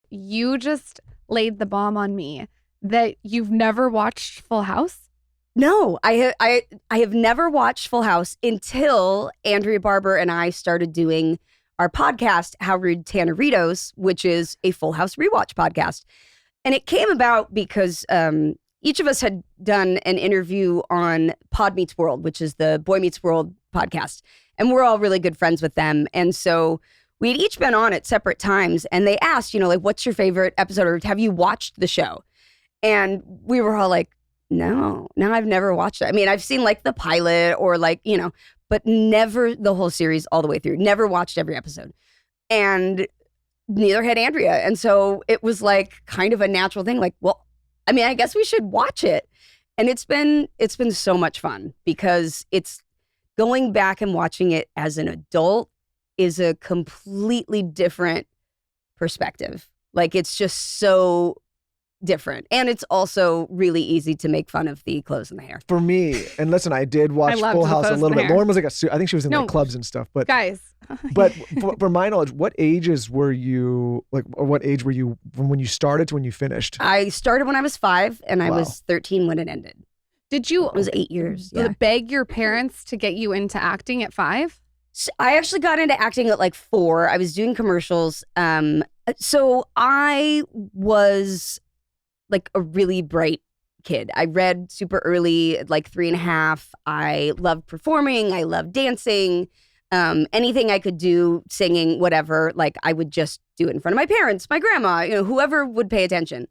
you just laid the bomb on me that you've never watched Full House? No, I have never watched Full House until Andrea Barber and I started doing our podcast, How Rude Tanneritos, which is a Full House rewatch podcast. And it came about because each of us had done an interview on Pod Meets World, which is the Boy Meets World podcast. And we're all really good friends with them. And so we had each been on at separate times. And they asked, like, what's your favorite episode? Or have you watched the show? And we were all like, no, I've never watched it. I mean, I've seen like the pilot or like, but never the whole series all the way through. Never watched every episode. And neither had Andrea. And so it was like kind of a natural thing. Like, well, I mean, I guess we should watch it. And it's been so much fun because it's going back and watching it as an adult is a completely different perspective. Like, it's just so different. And it's also really easy to make fun of the clothes and the hair. For me, and listen, I did watch Full House a little bit. Lauren was like I think she was in like clubs and stuff. But guys. But for my knowledge, what ages were you, like, or what age were you from when you started to when you finished? I started when I was 5 and I was 13 when it ended. Did you? It was 8 years. Yeah. Beg your parents to get you into acting at 5? So I actually got into acting at like 4. I was doing commercials. So I was like a really bright kid. I read super early, at like 3.5. I loved performing. I loved dancing. Anything I could do, singing, whatever, like I would just do it in front of my parents, my grandma, whoever would pay attention.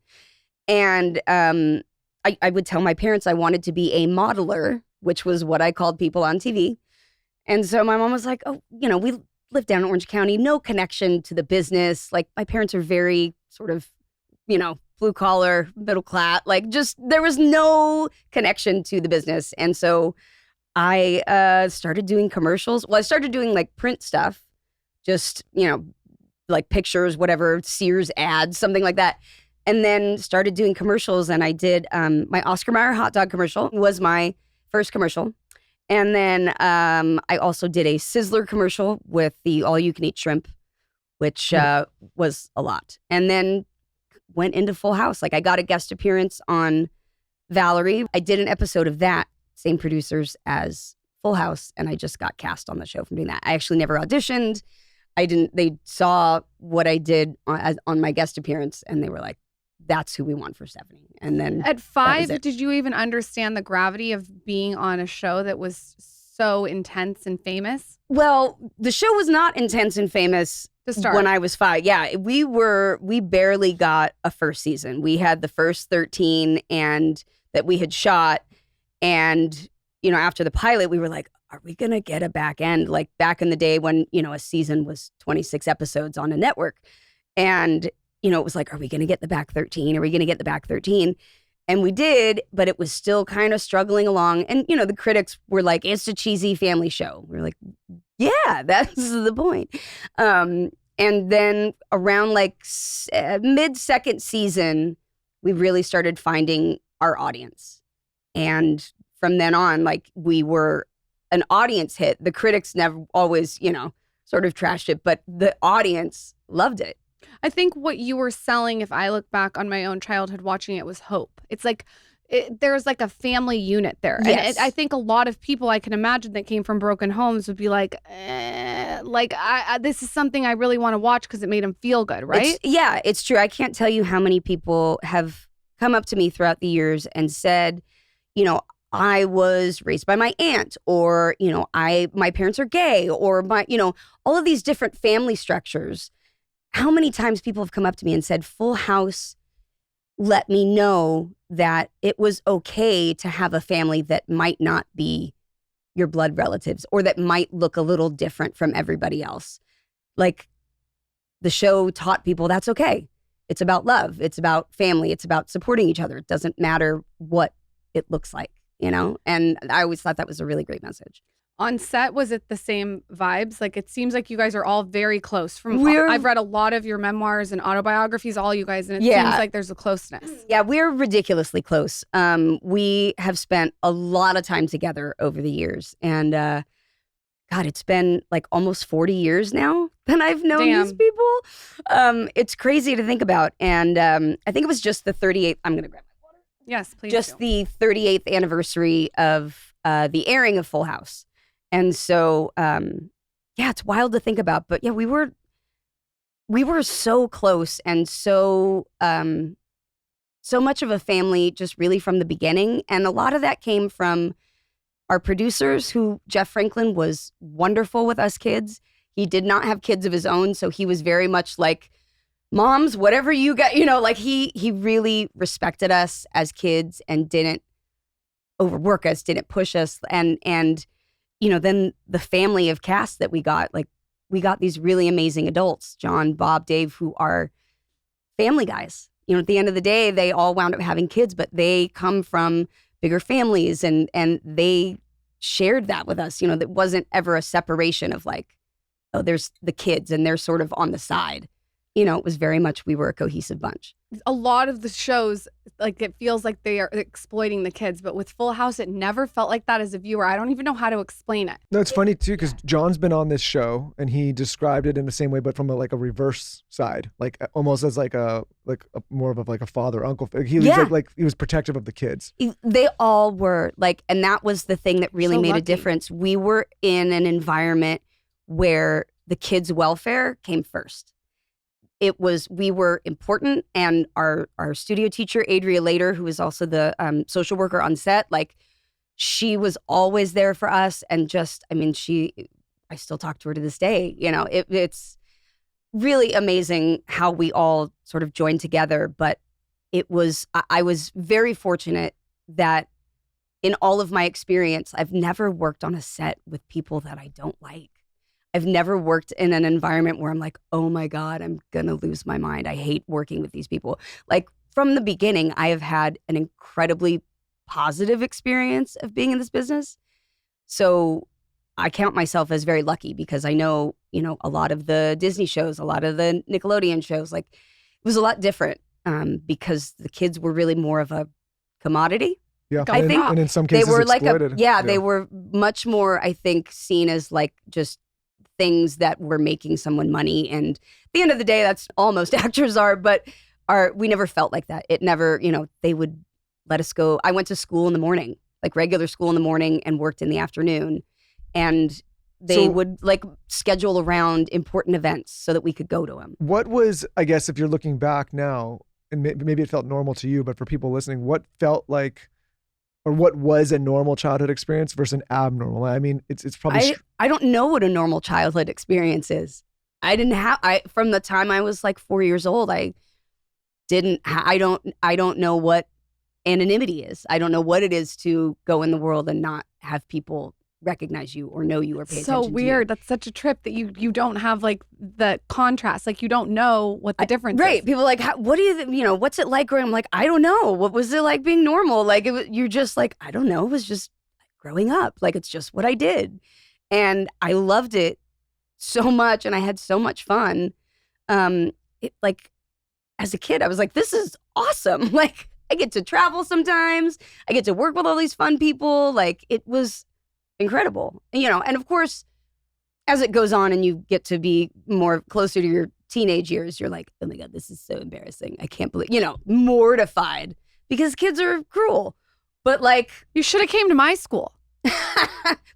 And I would tell my parents I wanted to be a modeler, which was what I called people on TV. And so my mom was like, oh, we live down in Orange County, no connection to the business. Like, my parents are very sort of, blue collar, middle class, like just there was no connection to the business. And so I started doing commercials. Well, I started doing like print stuff, just, like pictures, whatever, Sears ads, something like that. And then started doing commercials. And I did my Oscar Mayer hot dog commercial was my first commercial. And then I also did a Sizzler commercial with the all you can eat shrimp, which was a lot. And then went into Full House. Like, I got a guest appearance on Valerie. I did an episode of that, same producers as Full House, and I just got cast on the show from doing that. I actually never auditioned. They saw what I did on my guest appearance, and they were like, that's who we want for Stephanie. And then at 5, did you even understand the gravity of being on a show that was so intense and famous? Well, the show was not intense and famous to start when I was 5. Yeah, we barely got a first season. We had the first 13 and that we had shot. And, after the pilot, we were like, are we going to get a back end? Like back in the day when, a season was 26 episodes on a network. And, it was like, are we going to get the back 13? Are we going to get the back 13? And we did, but it was still kind of struggling along. And, the critics were like, it's a cheesy family show. We were like, yeah, that's the point. And then around like mid-second season, we really started finding our audience. And from then on, like, we were an audience hit. The critics never always, sort of trashed it, but the audience loved it. I think what you were selling, if I look back on my own childhood watching it, was hope. It's like there's like a family unit there. Yes. And I think a lot of people I can imagine that came from broken homes would be like, this is something I really want to watch because it made them feel good, right? It's true. I can't tell you how many people have come up to me throughout the years and said, I was raised by my aunt, or, my parents are gay, or all of these different family structures. How many times people have come up to me and said, Full House let me know that it was okay to have a family that might not be your blood relatives or that might look a little different from everybody else. Like, the show taught people that's okay. It's about love. It's about family. It's about supporting each other. It doesn't matter what it looks like, And I always thought that was a really great message. On set, was it the same vibes? Like, it seems like you guys are all very close. I've read a lot of your memoirs and autobiographies, all you guys, and it seems like there's a closeness. Yeah, we're ridiculously close. We have spent a lot of time together over the years. And God, it's been like almost 40 years now than I've known these people. It's crazy to think about. And I think it was just the 38th. I'm going to grab my water. Yes, please. Just the 38th anniversary of the airing of Full House. And so, it's wild to think about. But yeah, we were so close and so much of a family just really from the beginning. And a lot of that came from our producers, who Jeff Franklin was wonderful with us kids. He did not have kids of his own, so he was very much like, moms, whatever you got, like he really respected us as kids and didn't overwork us, didn't push us. And then the family of cast that we got these really amazing adults, John, Bob, Dave, who are family guys. At the end of the day, they all wound up having kids, but they come from bigger families and they shared that with us. That wasn't ever a separation of like, oh, there's the kids and they're sort of on the side. It was very much, we were a cohesive bunch. A lot of the shows, like, it feels like they are exploiting the kids, but with Full House, it never felt like that as a viewer. I don't even know how to explain it. No, it's funny too, because John's been on this show and he described it in the same way, but from a reverse side, like almost as like a more of a father uncle. He was like he was protective of the kids. They all were like, and that was the thing that really made a difference. We were in an environment where the kids' welfare came first. We were important, and our studio teacher, Adria Later, who was also the social worker on set, like, she was always there for us. And I still talk to her to this day. It's really amazing how we all sort of joined together. But I was very fortunate that in all of my experience, I've never worked on a set with people that I don't like. I've never worked in an environment where I'm like, oh my God, I'm going to lose my mind. I hate working with these people. Like, from the beginning, I have had an incredibly positive experience of being in this business. So I count myself as very lucky, because I know, a lot of the Disney shows, a lot of the Nickelodeon shows, like, it was a lot different because the kids were really more of a commodity. Yeah, I think, and in some cases they were exploited. They were much more, I think, seen as like just things that were making someone money. And at the end of the day, that's all most actors are, but we never felt like that. It never, they would let us go. I went to school in the morning, like regular school in the morning, and worked in the afternoon. And they would like schedule around important events so that we could go to them. What was, I guess, if you're looking back now, and maybe it felt normal to you, but for people listening, what felt like, or what was a normal childhood experience versus an abnormal? I mean, it's probably... I don't know what a normal childhood experience is. From the time I was like 4 years old, I don't know what anonymity is. I don't know what it is to go in the world and not have people recognize you or know you or pay attention to you. So weird. That's such a trip that you don't have like the contrast. Like, you don't know what the difference is. Right. People are like, what do you, what's it like growing? I'm like, I don't know. What was it like being normal? Like, you're just like, I don't know. It was just growing up. Like, it's just what I did. And I loved it so much. And I had so much fun. Like, as a kid, I was like, this is awesome. Like, I get to travel sometimes. I get to work with all these fun people. Like, it was incredible, and of course, as it goes on and you get to be more closer to your teenage years, you're like, oh my God, this is so embarrassing. I can't believe, mortified, because kids are cruel. But like, you should have came to my school.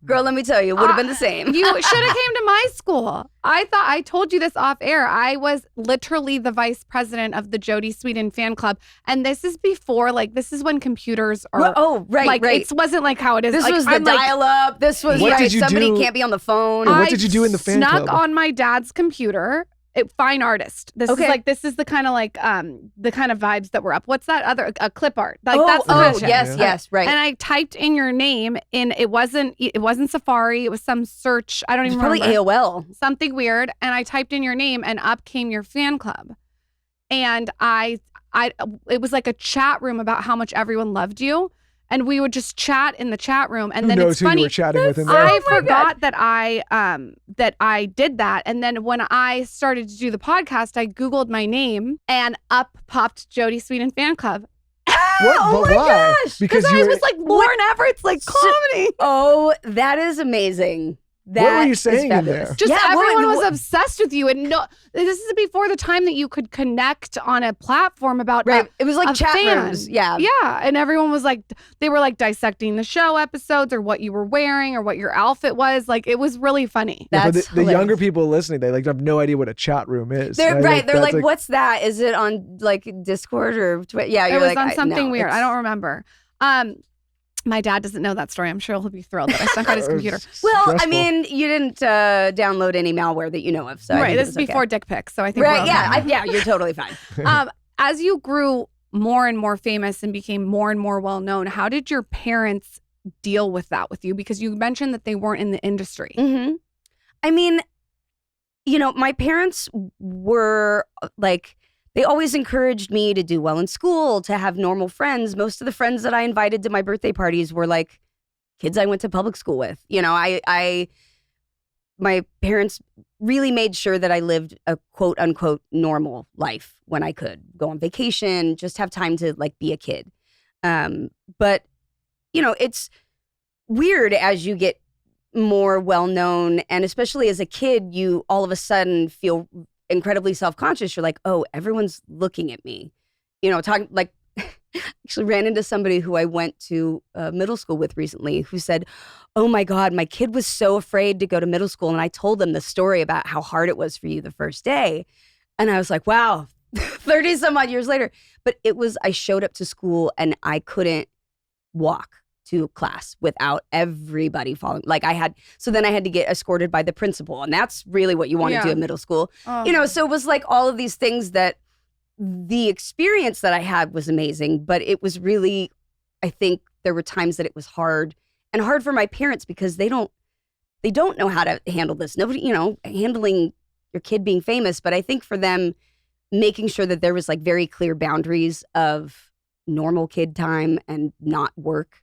Girl, let me tell you, it would have been the same. You should have came to my school. I told you this off air. I was literally the vice president of the Jodie Sweetin fan club. And this is before, like, this is when computers are... Oh, right, like, right. It wasn't like how it is. This like, was the dial-up. This was, somebody can't be on the phone. What did you do in the fan club? I snuck on my dad's computer. Fine artist. This is the kind of like the kind of vibes that were up. What's that other clip art? Like that's the kind of shit. Yes, right. And I typed in your name in it wasn't Safari, it was some search. I don't even remember. Probably AOL. Something weird. And I typed in your name and up came your fan club. And it was like a chat room about how much everyone loved you. And we would just chat in the chat room, and then it's funny. You were chatting with in there? I forgot that I did that, and then when I started to do the podcast, I Googled my name, and up popped Jodie Sweetin fan club. Oh my gosh! Because I was like, Lauren Everett's like comedy. Oh, that is amazing. What were you saying in there? Just everyone was obsessed with you, and this is before the time that you could connect on a platform about it was like chat rooms, yeah, and everyone was like, they were like dissecting the show episodes or what you were wearing or what your outfit was. Like it was really funny. But the younger people listening, they like have no idea what a chat room is. They're like, what's that? Is it on like Discord or Twitter? Yeah, it was on something weird. I don't remember. My dad doesn't know that story. I'm sure he'll be thrilled that I snuck out his computer. Well, stressful. I mean, you didn't download any malware that you know of. So right, this is before dick pics, so I think yeah, you're totally fine. As you grew more and more famous and became more and more well known, how did your parents deal with that with you? Because you mentioned that they weren't in the industry. Mm-hmm. I mean, my parents were like, they always encouraged me to do well in school, to have normal friends. Most of the friends that I invited to my birthday parties were like kids I went to public school with. My parents really made sure that I lived a quote unquote normal life when I could go on vacation, just have time to like be a kid. But it's weird as you get more well known, and especially as a kid, you all of a sudden feel incredibly self-conscious. You're like, oh, everyone's looking at me. Talking like, actually ran into somebody who I went to middle school with recently who said, oh my God, my kid was so afraid to go to middle school. And I told them the story about how hard it was for you the first day. And I was like, wow, 30 some odd years later. But I showed up to school and I couldn't walk to class without everybody following. So then I had to get escorted by the principal, and that's really what you want to do in middle school. So it was like all of these things that the experience that I had was amazing, but it was really, I think there were times that it was hard for my parents because they don't know how to handle this. Nobody, handling your kid being famous, but I think for them, making sure that there was like very clear boundaries of normal kid time and not work,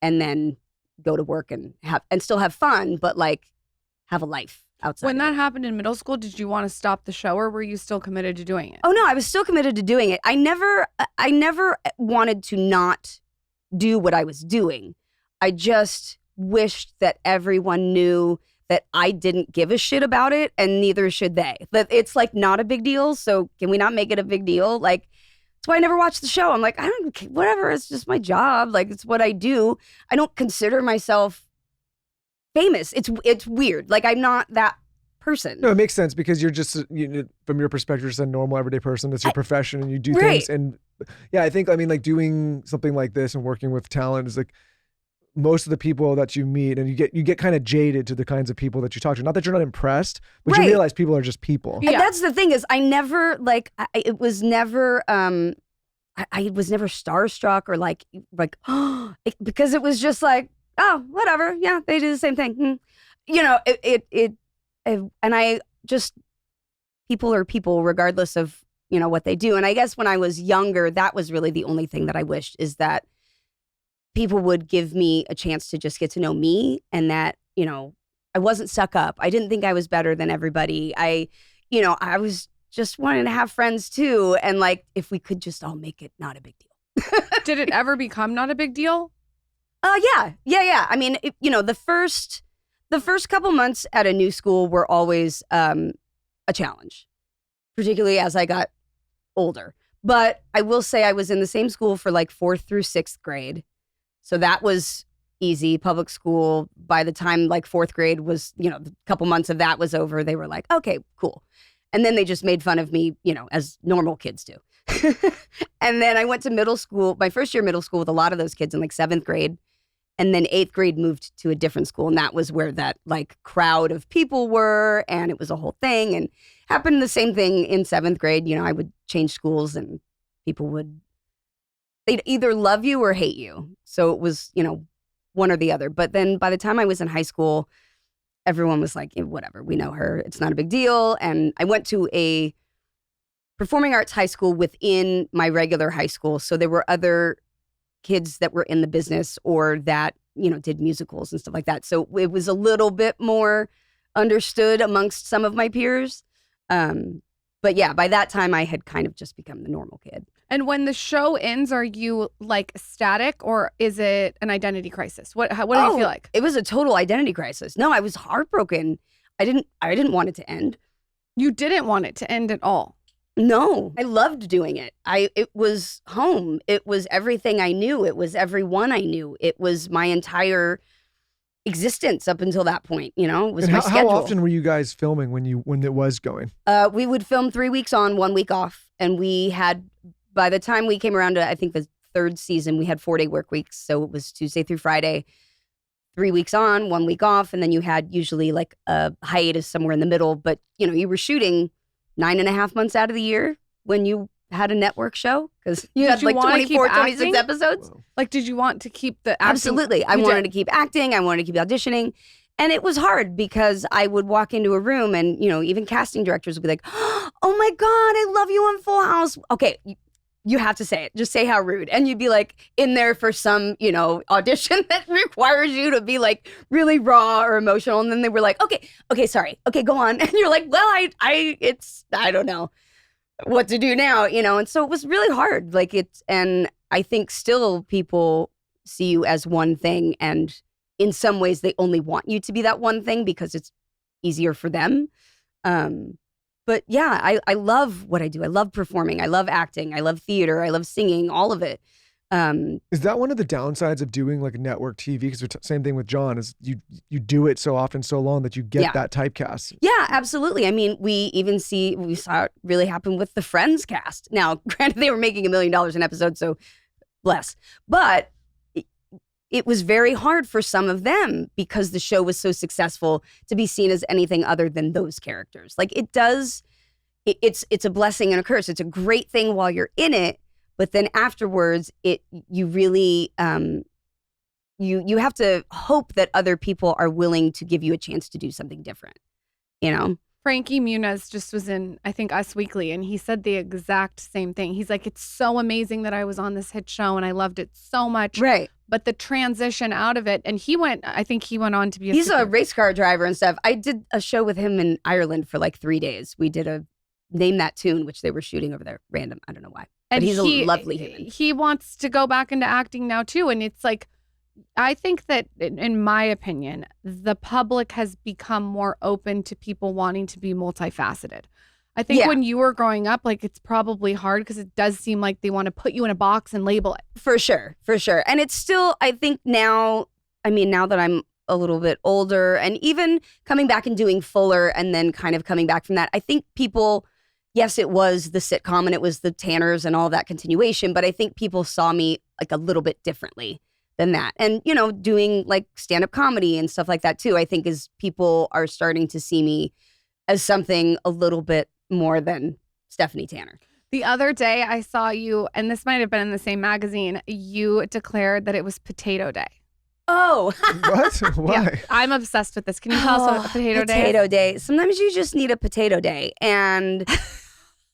and then go to work and still have fun, but like have a life outside. When that happened in middle school, did you want to stop the show, or were you still committed to doing it? Oh no, I was still committed to doing it. I never wanted to not do what I was doing. I just wished that everyone knew that I didn't give a shit about it, and neither should they. That it's like not a big deal. So can we not make it a big deal? Like, that's why I never watched the show. I'm like, whatever. It's just my job. Like, it's what I do. I don't consider myself famous. It's weird. Like, I'm not that person. No, it makes sense because you're just, from your perspective, just a normal everyday person. It's your profession and you do things. And yeah, I think, like doing something like this and working with talent is like, most of the people that you meet, and you get kind of jaded to the kinds of people that you talk to. Not that you're not impressed, but you realize people are just people. Yeah. And that's the thing is, I never it was never I was never starstruck or like because it was just like, oh, whatever, yeah, they do the same thing. And I just, people are people regardless of what they do. And I guess when I was younger, that was really the only thing that I wished, is that people would give me a chance to just get to know me, and that, I wasn't stuck up. I didn't think I was better than everybody. I was just wanting to have friends too. And like, if we could just all make it not a big deal. Did it ever become not a big deal? Yeah. I mean, the first couple months at a new school were always a challenge, particularly as I got older. But I will say I was in the same school for like 4th through 6th grade. So that was easy. Public school, by the time like 4th grade was, the couple months of that was over, they were like, okay, cool. And then they just made fun of me, as normal kids do. And then I went to middle school, my first year middle school, with a lot of those kids in like 7th grade. And then 8th grade moved to a different school. And that was where that like crowd of people were. And it was a whole thing. And happened the same thing in 7th grade. I would change schools and people they'd either love you or hate you. So it was, one or the other. But then by the time I was in high school, everyone was like, whatever, we know her. It's not a big deal. And I went to a performing arts high school within my regular high school. So there were other kids that were in the business or that, did musicals and stuff like that. So it was a little bit more understood amongst some of my peers. But yeah, by that time I had kind of just become the normal kid. And when the show ends, are you like ecstatic or is it an identity crisis? What do you feel like? It was a total identity crisis. No, I was heartbroken. I didn't want it to end. You didn't want it to end at all. No, I loved doing it. It was home. It was everything I knew. It was everyone I knew. It was my entire existence up until that point. You know, it was my schedule. How often were you guys filming when it was going? We would film 3 weeks on, 1 week off, and we had, by the time we came around to I think the 3rd season, we had 4-day work weeks. So it was Tuesday through Friday, 3 weeks on, 1 week off, and then you had usually like a hiatus somewhere in the middle. But you know, you were shooting 9.5 months out of the year when you had a network show because you had like 24, 26 episodes. Whoa. Like, did you want to keep the acting? Absolutely. I wanted to keep acting. I wanted to keep auditioning. And it was hard because I would walk into a room and, you know, even casting directors would be like, oh my God, I love you on Full House. Okay, you have to say it. Just say how rude. And you'd be like in there for some, you know, audition that requires you to be like really raw or emotional. And then they were like, okay, sorry. Okay, go on. And you're like, well, I don't know what to do now, you know? And so it was really hard. And I think still people see you as one thing. And in some ways they only want you to be that one thing because it's easier for them. But yeah, I love what I do. I love performing. I love acting. I love theater. I love singing, all of it. Is that one of the downsides of doing like a network TV? Because same thing with John is you do it so often, so long that you get that typecast. Yeah, absolutely. I mean, we saw it really happen with the Friends cast. Now, granted, they were making $1 million an episode, so bless. But it was very hard for some of them because the show was so successful to be seen as anything other than those characters. Like it's a blessing and a curse. It's a great thing while you're in it, but then afterwards, you really you have to hope that other people are willing to give you a chance to do something different. You know. Frankie Muniz just was in, I think, Us Weekly, and he said the exact same thing. He's like, it's so amazing that I was on this hit show and I loved it so much. Right. But the transition out of it, and I think he went on to be He's a race car driver and stuff. I did a show with him in Ireland for like 3 days. We did a Name That Tune, which they were shooting over there. Random. I don't know why. But he's a lovely human. He wants to go back into acting now too. And it's like, I think that, in my opinion, the public has become more open to people wanting to be multifaceted. I think when you were growing up, like it's probably hard because it does seem like they want to put you in a box and label it. For sure. And it's still, I think now that I'm a little bit older and even coming back and doing Fuller and then kind of coming back from that, I think people, yes, it was the sitcom and it was the Tanners and all that continuation, but I think people saw me like a little bit differently than that. And, you know, doing like stand-up comedy and stuff like that too, I think is people are starting to see me as something a little bit more than Stephanie Tanner. The other day I saw you, and this might have been in the same magazine, you declared that it was Potato Day. Oh. What? Why? Yeah, I'm obsessed with this. Can you tell us what a potato day is? Potato day. Sometimes you just need a potato day. And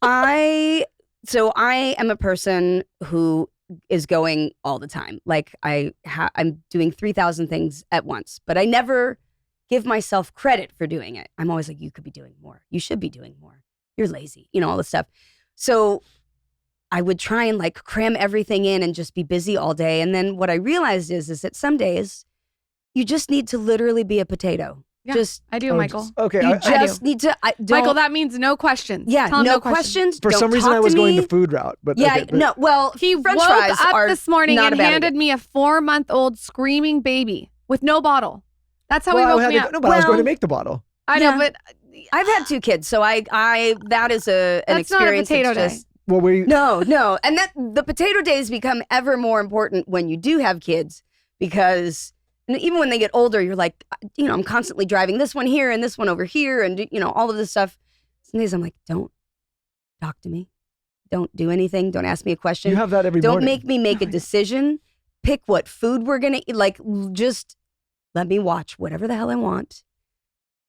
I am a person who is going all the time. Like I'm doing 3,000 things at once, but I never give myself credit for doing it. I'm always like, you could be doing more. You should be doing more. You're lazy, you know, all this stuff. So I would try and like cram everything in and just be busy all day. And then what I realized is that some days you just need to literally be a potato. Yeah, I do, Michael. Okay. You just need to. Michael, that means no questions. Yeah, no questions. For some reason, I was going the food route. But no. Well, he French woke fries up this morning and handed idea. me a 4-month-old screaming baby with no bottle. That's how he woke me up. No, but I was going to make the bottle. I know, but I've had 2 kids, so I that is an that's experience. Not a potato day. Well, No, and that the potato days become ever more important when you do have kids because. And even when they get older, you're like, you know, I'm constantly driving this one here and this one over here and, you know, all of this stuff. Some days I'm like, don't talk to me. Don't do anything. Don't ask me a question. You have that every morning. Don't make me make a decision. Pick what food we're going to eat. Like, just let me watch whatever the hell I want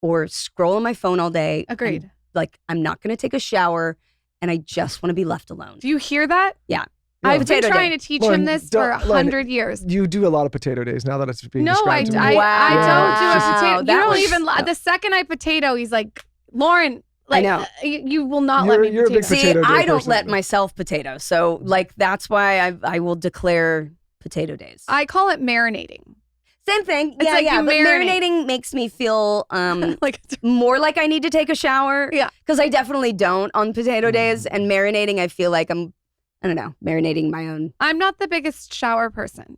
or scroll on my phone all day. Agreed. And, like, I'm not going to take a shower and I just want to be left alone. Do you hear that? Yeah. I've been trying to teach him this for 100 years. You do a lot of potato days now that it's being described I to me. don't do a potato. You don't was- even, the second I potato, he's like, Lauren, Like, I know. You will not let me You're a big potato. See, potato day I don't person. let myself potato. So like that's why I will declare potato days. I call it marinating. Same thing. It's yeah, like yeah. you But marinate. marinating makes me feel Like, more like I need to take a shower. Yeah. Because I definitely don't on potato days. And marinating, I feel like I don't know, marinating my own. I'm not the biggest shower person.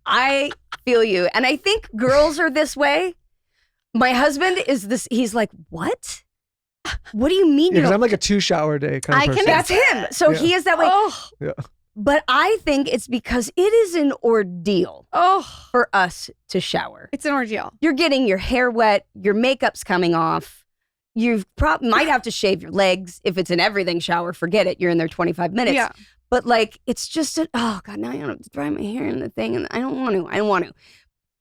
I feel you. And I think girls are this way. My husband is this, he's like, what? What do you mean? Yeah, you because don't? I'm like a 2-shower day kind I of can person. That's him. So Yeah. he is that way. Oh, But I think it's because it is an ordeal for us to shower. it's an ordeal. You're getting your hair wet, your makeup's coming off. You might have to shave your legs. If it's an everything shower, forget it. You're in there 25 minutes. Yeah. But like, it's just, oh God, now I have to dry my hair in the thing. And I don't want to.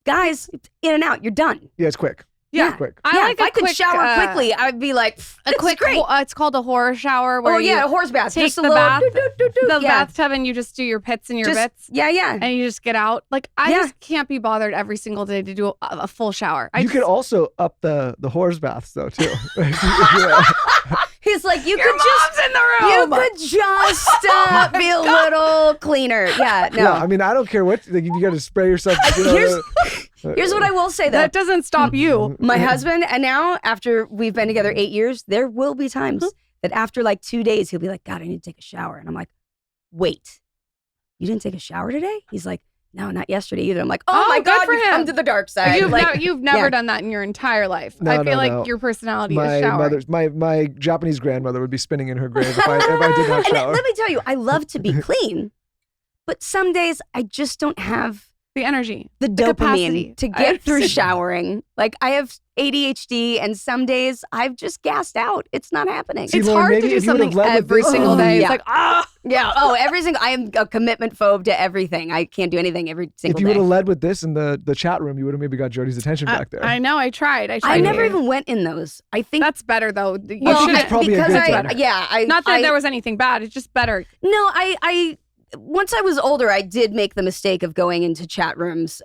Guys, in and out, you're done. Yeah, it's quick. Yeah. Quick. I yeah, like if a I could quick, shower quickly, I'd be like, A quick, great. it's called a horror shower. Where Oh yeah, you a horse bath. take Just a the little, bath, the yeah. bathtub, and you just do your pits and your Just- bits, Yeah, yeah. and you just get out. Like I Yeah. just can't be bothered every single day to do a full shower. You could also up the horse baths though too. Yeah. He's like, you Your could just, mom's in the you room. could just be a little cleaner. Yeah, no. Yeah, I mean, I don't care what like, you got to spray yourself. Here's what I will say though. That doesn't stop you. My husband, and now after we've been together 8 years, there will be times that after like 2 days, he'll be like, God, I need to take a shower. And I'm like, wait, you didn't take a shower today? He's like, no, not yesterday either. I'm like, oh my good God, for you've him. come to the dark side. You've, Like, you've never yeah. done that in your entire life. No, I feel no, like no. your personality my is showering. mother's my Japanese grandmother would be spinning in her grave if I did not and shower. let me tell you, I love to be clean, but some days I just don't have The energy. the capacity. dopamine to I get through understand. showering. Like I have ADHD, and some days I've just gassed out. It's not happening. See, It's Lauren, hard to maybe do if you would've something led with every this- single Oh, day. It's yeah. like, Yeah. Oh, every single. I am a commitment phobe to everything. I can't do anything every If single you would day. have led with this in the chat room, you would have maybe got Jodie's attention back there. I know. I tried. I tried never to. even went in those. I think. That's better though. You Well, shouldn't- it's probably a because good I thing. yeah I Not that I, there was anything bad. It's just better. no I once I was older, I did make the mistake of going into chat rooms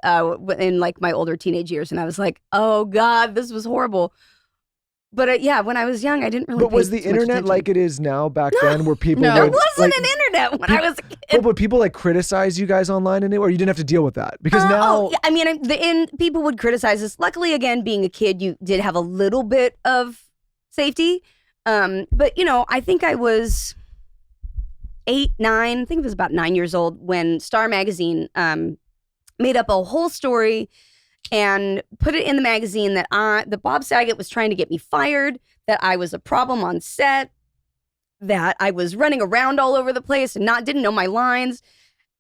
in like my older teenage years, and I was like, oh God, this was horrible. But yeah, when I was young, I didn't really. But was pay the too much internet attention. like it is now back then, where people No. would, There wasn't like, an internet when I was a kid. But would people like criticize you guys online anyway, or you didn't have to deal with that? Because now, yeah, I mean, people would criticize us. Luckily, again, being a kid, you did have a little bit of safety. But you know, I think I was 8, 9. I think it was about 9 years old when Star Magazine made up a whole story and put it in the magazine that Bob Saget was trying to get me fired, that I was a problem on set, that I was running around all over the place and didn't know my lines,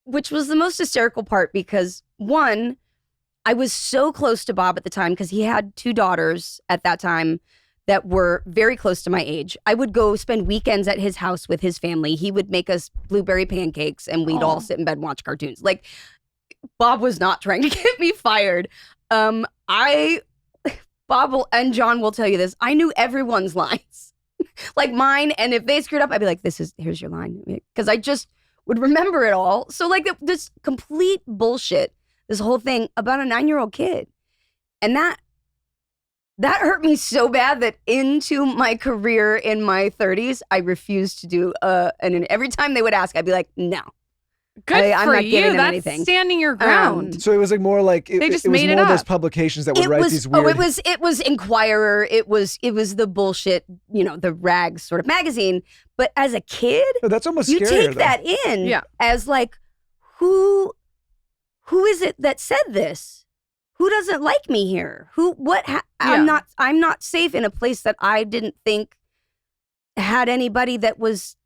which was the most hysterical part because one, I was so close to Bob at the time because he had 2 daughters at that time that were very close to my age. I would go spend weekends at his house with his family. He would make us blueberry pancakes and we'd all sit in bed and watch cartoons. Like, Bob was not trying to get me fired. Bob and John will tell you this. I knew everyone's lines, like mine. And if they screwed up, I'd be like, here's your line. Because I just would remember it all. So like this complete bullshit, this whole thing about a 9-year-old kid. And that hurt me so bad that into my career in my 30s, I refused to do, and every time they would ask, I'd be like, no. Good I'm for not giving you. them That's anything. standing your ground. so it was like more like They just it was made it more those up. publications that would write these weird. it was Inquirer. It was the bullshit, the rags sort of magazine. But as a kid, No, that's almost you scarier, take though. that in Yeah. as like, who is it that said this? Who doesn't like me here? I'm not safe in a place that I didn't think had anybody that was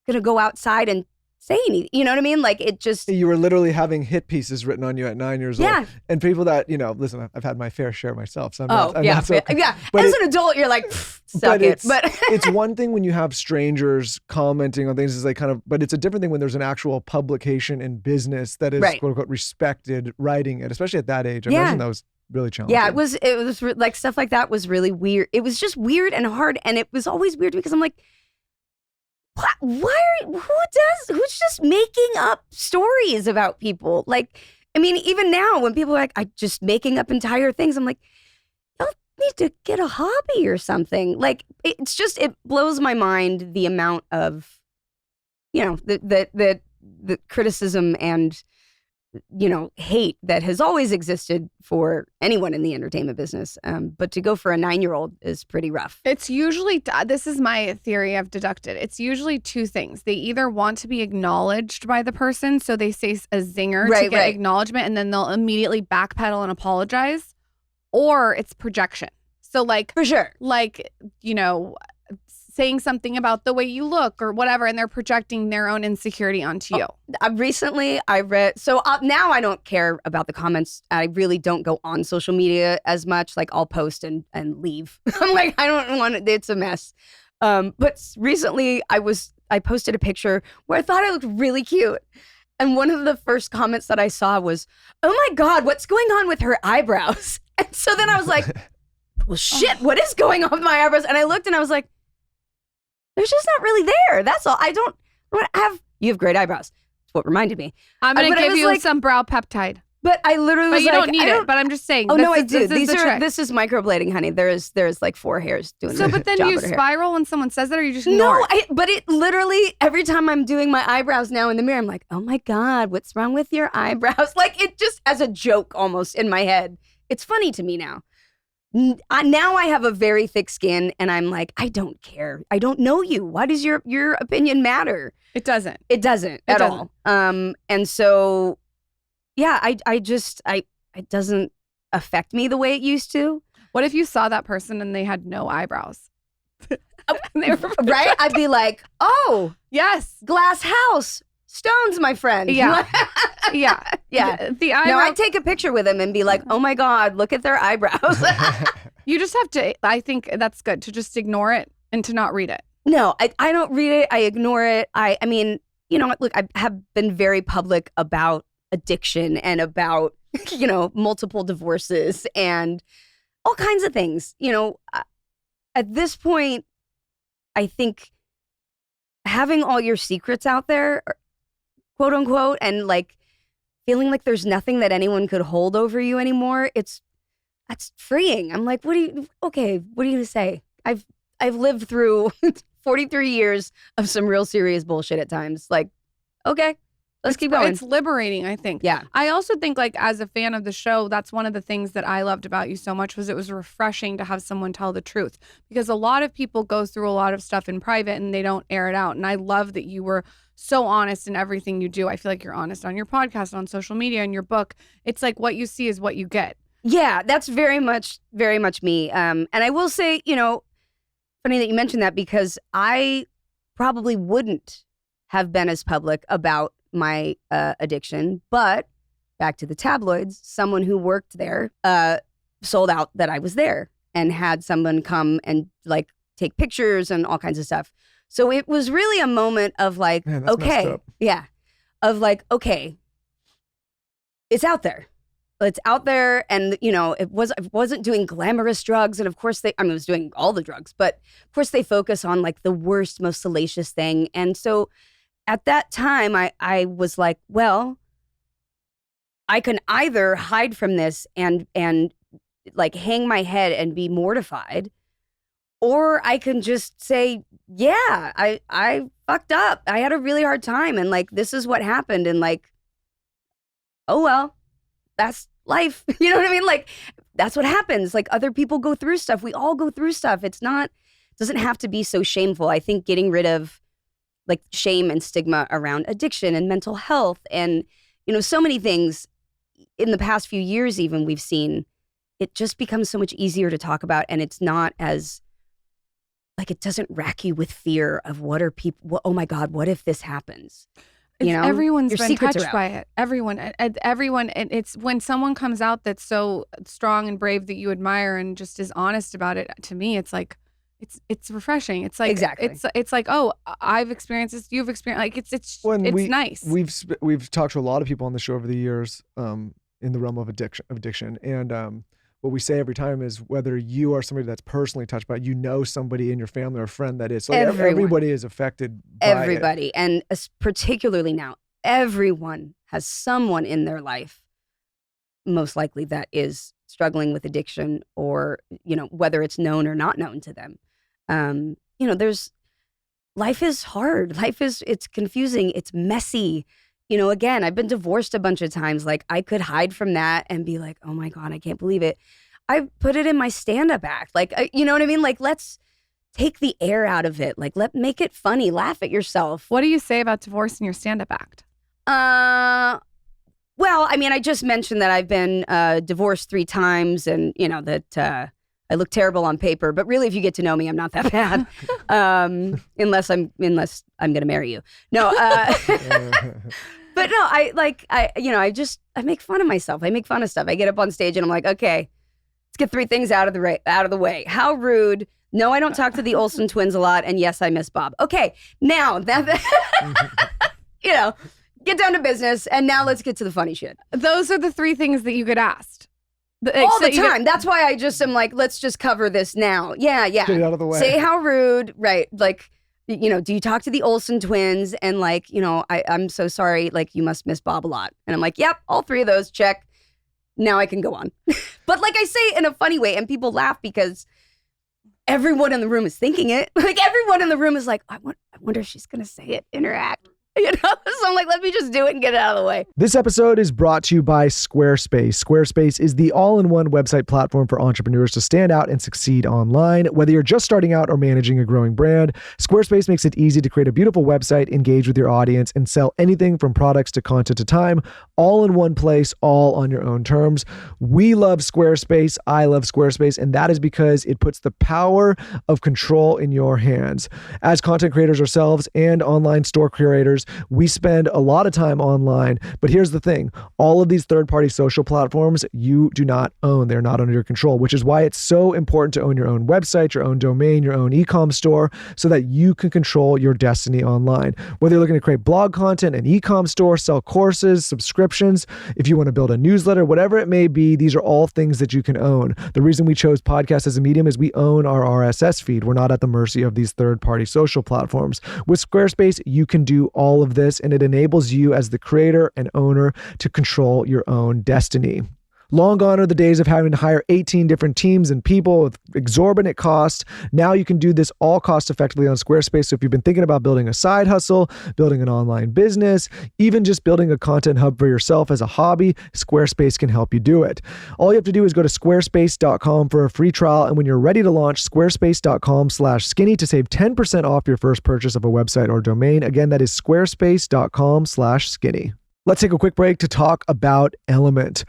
gonna go outside and say anything. You know what I mean? Like it just You were literally having hit pieces written on you at 9 years Yeah. old. And people that, listen, I've had my fair share myself. So I'm oh not, yeah, so, yeah. but As it- an adult, you're like, suck it. But it's one thing when you have strangers commenting on things, is like but it's a different thing when there's an actual publication in business that is Right. quote unquote respected writing it, especially at that age. I Yeah. imagine that was really challenging. yeah, it was like stuff like that was really weird. It was just weird and hard, and it was always weird because I'm like, who's just making up stories about people? Like, I mean, even now when people are like, I just making up entire things, I'm like, need to get a hobby or something. Like, it's just, it blows my mind the amount of, the criticism and, hate that has always existed for anyone in the entertainment business. But to go for a 9-year-old is pretty rough. It's usually, this is my theory I've deducted. It's usually two things. They either want to be acknowledged by the person, so they say a zinger to get acknowledgement, and then they'll immediately backpedal and apologize, or it's projection. So like, for sure, like, saying something about the way you look or whatever, and they're projecting their own insecurity onto you. Recently, I read, so now I don't care about the comments. I really don't go on social media as much. Like, I'll post and leave. I'm like, I don't want it. It's a mess. But recently, I posted a picture where I thought I looked really cute. And one of the first comments that I saw was, "Oh my God, what's going on with her eyebrows?" And so then I was like, well, shit, what is going on with my eyebrows? And I looked and I was like, they're just not really there. That's all. You have great eyebrows. That's what reminded me. I'm going to give you some brow peptide. But I literally was you don't need it, but I'm just saying. Oh, no, I do. This is microblading, honey. There's like 4 hairs doing So, but then you spiral when someone says that, or you just ignore it? But it literally, every time I'm doing my eyebrows now in the mirror, I'm like, oh my God, what's wrong with your eyebrows? Like, it just as a joke almost in my head. It's funny to me now. Now I have a very thick skin, and I'm like, I don't care. I don't know you. Why does your opinion matter? It doesn't. It doesn't at all. And so, yeah, it doesn't affect me the way it used to. What if you saw that person and they had no eyebrows? Right? I'd be like, oh, yes, glass house. Stones, my friend. Yeah. Yeah. The eyebrow. No, I'd take a picture with him and be like, oh my God, look at their eyebrows. You just have to, I think that's good, to just ignore it and to not read it. No, I don't read it. I ignore it. I mean, look, I have been very public about addiction and about, multiple divorces and all kinds of things. At this point, I think having all your secrets out there, quote unquote, and like feeling like there's nothing that anyone could hold over you anymore, that's freeing. I'm like, what are you gonna say? I've lived through 43 years of some real serious bullshit at times. Like, okay, let's keep going. It's liberating, I think. Yeah. I also think, like, as a fan of the show, that's one of the things that I loved about you so much, was it was refreshing to have someone tell the truth, because a lot of people go through a lot of stuff in private and they don't air it out. And I love that you were so honest in everything you do. I feel like you're honest on your podcast, on social media, in your book. It's like what you see is what you get. Yeah, that's very much me. And I will say, funny that you mentioned that, because I probably wouldn't have been as public about my addiction. But back to the tabloids, someone who worked there sold out that I was there and had someone come and like take pictures and all kinds of stuff. So it was really a moment of like, man, that's messed up. Yeah, of like, okay, it's out there. It's out there, and I wasn't doing glamorous drugs, and of course I was doing all the drugs, but of course they focus on like the worst, most salacious thing. And so at that time, I was like, well, I can either hide from this and like hang my head and be mortified, or I can just say, yeah, I fucked up. I had a really hard time, and like this is what happened, and like, oh well, that's life. You know what I mean? Like, that's what happens. Like, other people go through stuff. We all go through stuff. Doesn't have to be so shameful. I think getting rid of like shame and stigma around addiction and mental health and, so many things in the past few years, even we've seen it just becomes so much easier to talk about. And it's not as like, it doesn't rack you with fear of oh my God, what if this happens? Everyone's been touched by it. Everyone. And it's when someone comes out that's so strong and brave that you admire and just is honest about it. To me, it's like, it's refreshing. It's like, exactly. It's like, oh, I've experienced this. You've experienced, like, it's nice. We've talked to a lot of people on the show over the years, in the realm of addiction. And, what we say every time is, whether you are somebody that's personally touched by it, somebody in your family or friend that is. So everybody is affected by everybody. it. And particularly now, everyone has someone in their life, most likely, that is struggling with addiction or, whether it's known or not known to them. Life is hard. It's confusing. It's messy. Again, I've been divorced a bunch of times. Like, I could hide from that and be like, oh my God, I can't believe it. I put it in my stand-up act. Like, you know what I mean? Like, let's take the air out of it. Like, make it funny. Laugh at yourself. What do you say about divorce in your stand-up act? Well, I mean, I just mentioned that I've been divorced 3 times and, that I look terrible on paper. But really, if you get to know me, I'm not that bad. Unless I'm going to marry you. No. But no, I make fun of myself. I make fun of stuff. I get up on stage and I'm like, okay, let's get 3 things out of the way. How rude. No, I don't talk to the Olsen twins a lot. And yes, I miss Bob. Okay, now that, get down to business. And now let's get to the funny shit. Those are the 3 things that you get asked. All the time. That's why I just am like, let's just cover this now. Yeah. Get it out of the way. Say how rude, right? Like, do you talk to the Olsen twins? And like, I'm so sorry. Like, you must miss Bob a lot. And I'm like, yep, all 3 of those, check. Now I can go on. But like I say in a funny way, and people laugh because everyone in the room is thinking it. Like, everyone in the room is like, I wonder if she's going to say it in her act. So I'm like, let me just do it and get it out of the way. This episode is brought to you by Squarespace. Squarespace is the all-in-one website platform for entrepreneurs to stand out and succeed online. Whether you're just starting out or managing a growing brand, Squarespace makes it easy to create a beautiful website, engage with your audience, and sell anything from products to content to time, all in one place, all on your own terms. We love Squarespace. I love Squarespace, and that is because it puts the power of control in your hands. As content creators ourselves and online store curators, we spend a lot of time online, but here's the thing. All of these third-party social platforms, you do not own. They're not under your control, which is why it's so important to own your own website, your own domain, your own e-com store, so that you can control your destiny online. Whether you're looking to create blog content, an e-com store, sell courses, subscriptions, if you want to build a newsletter, whatever it may be, these are all things that you can own. The reason we chose podcast as a medium is we own our RSS feed. We're not at the mercy of these third-party social platforms. With Squarespace, you can do all of this, and it enables you as the creator and owner to control your own destiny. Long gone are the days of having to hire 18 different teams and people with exorbitant costs. Now you can do this all cost effectively on Squarespace. So if you've been thinking about building a side hustle, building an online business, even just building a content hub for yourself as a hobby, Squarespace can help you do it. All you have to do is go to squarespace.com for a free trial. And when you're ready to launch, squarespace.com/skinny to save 10% off your first purchase of a website or domain. Again, that is squarespace.com/skinny. Let's take a quick break to talk about Element.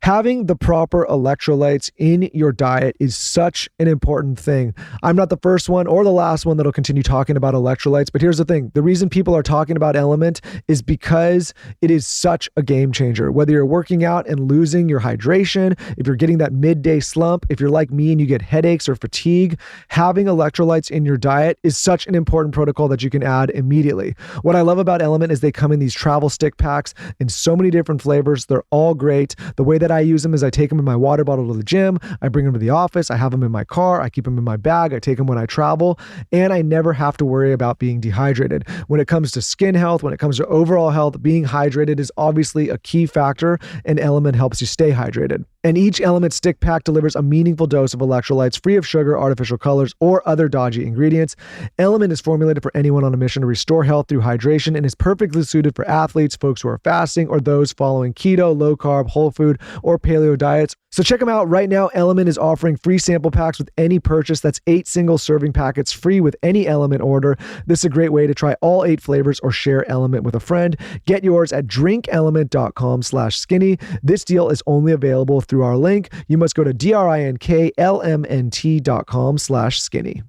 Having the proper electrolytes in your diet is such an important thing. I'm not the first one or the last one that'll continue talking about electrolytes, but here's the thing. The reason people are talking about Element is because it is such a game changer. Whether you're working out and losing your hydration, if you're getting that midday slump, if you're like me and you get headaches or fatigue, having electrolytes in your diet is such an important protocol that you can add immediately. What I love about Element is they come in these travel stick packs in so many different flavors. They're all great. The way that I use them is I take them in my water bottle to the gym. I bring them to the office. I have them in my car. I keep them in my bag. I take them when I travel, and I never have to worry about being dehydrated. When it comes to skin health, when it comes to overall health, being hydrated is obviously a key factor, and Element helps you stay hydrated. And each Element stick pack delivers a meaningful dose of electrolytes free of sugar, artificial colors, or other dodgy ingredients. Element is formulated for anyone on a mission to restore health through hydration and is perfectly suited for athletes, folks who are fasting, or those following keto, low carb, whole food, or paleo diets. So check them out right now. Element is offering free sample packs with any purchase. That's 8 single serving packets free with any Element order. This is a great way to try all 8 flavors or share Element with a friend. Get yours at drinkelement.com/skinny. This deal is only available through our link. You must go to drinklmnt.com/skinny.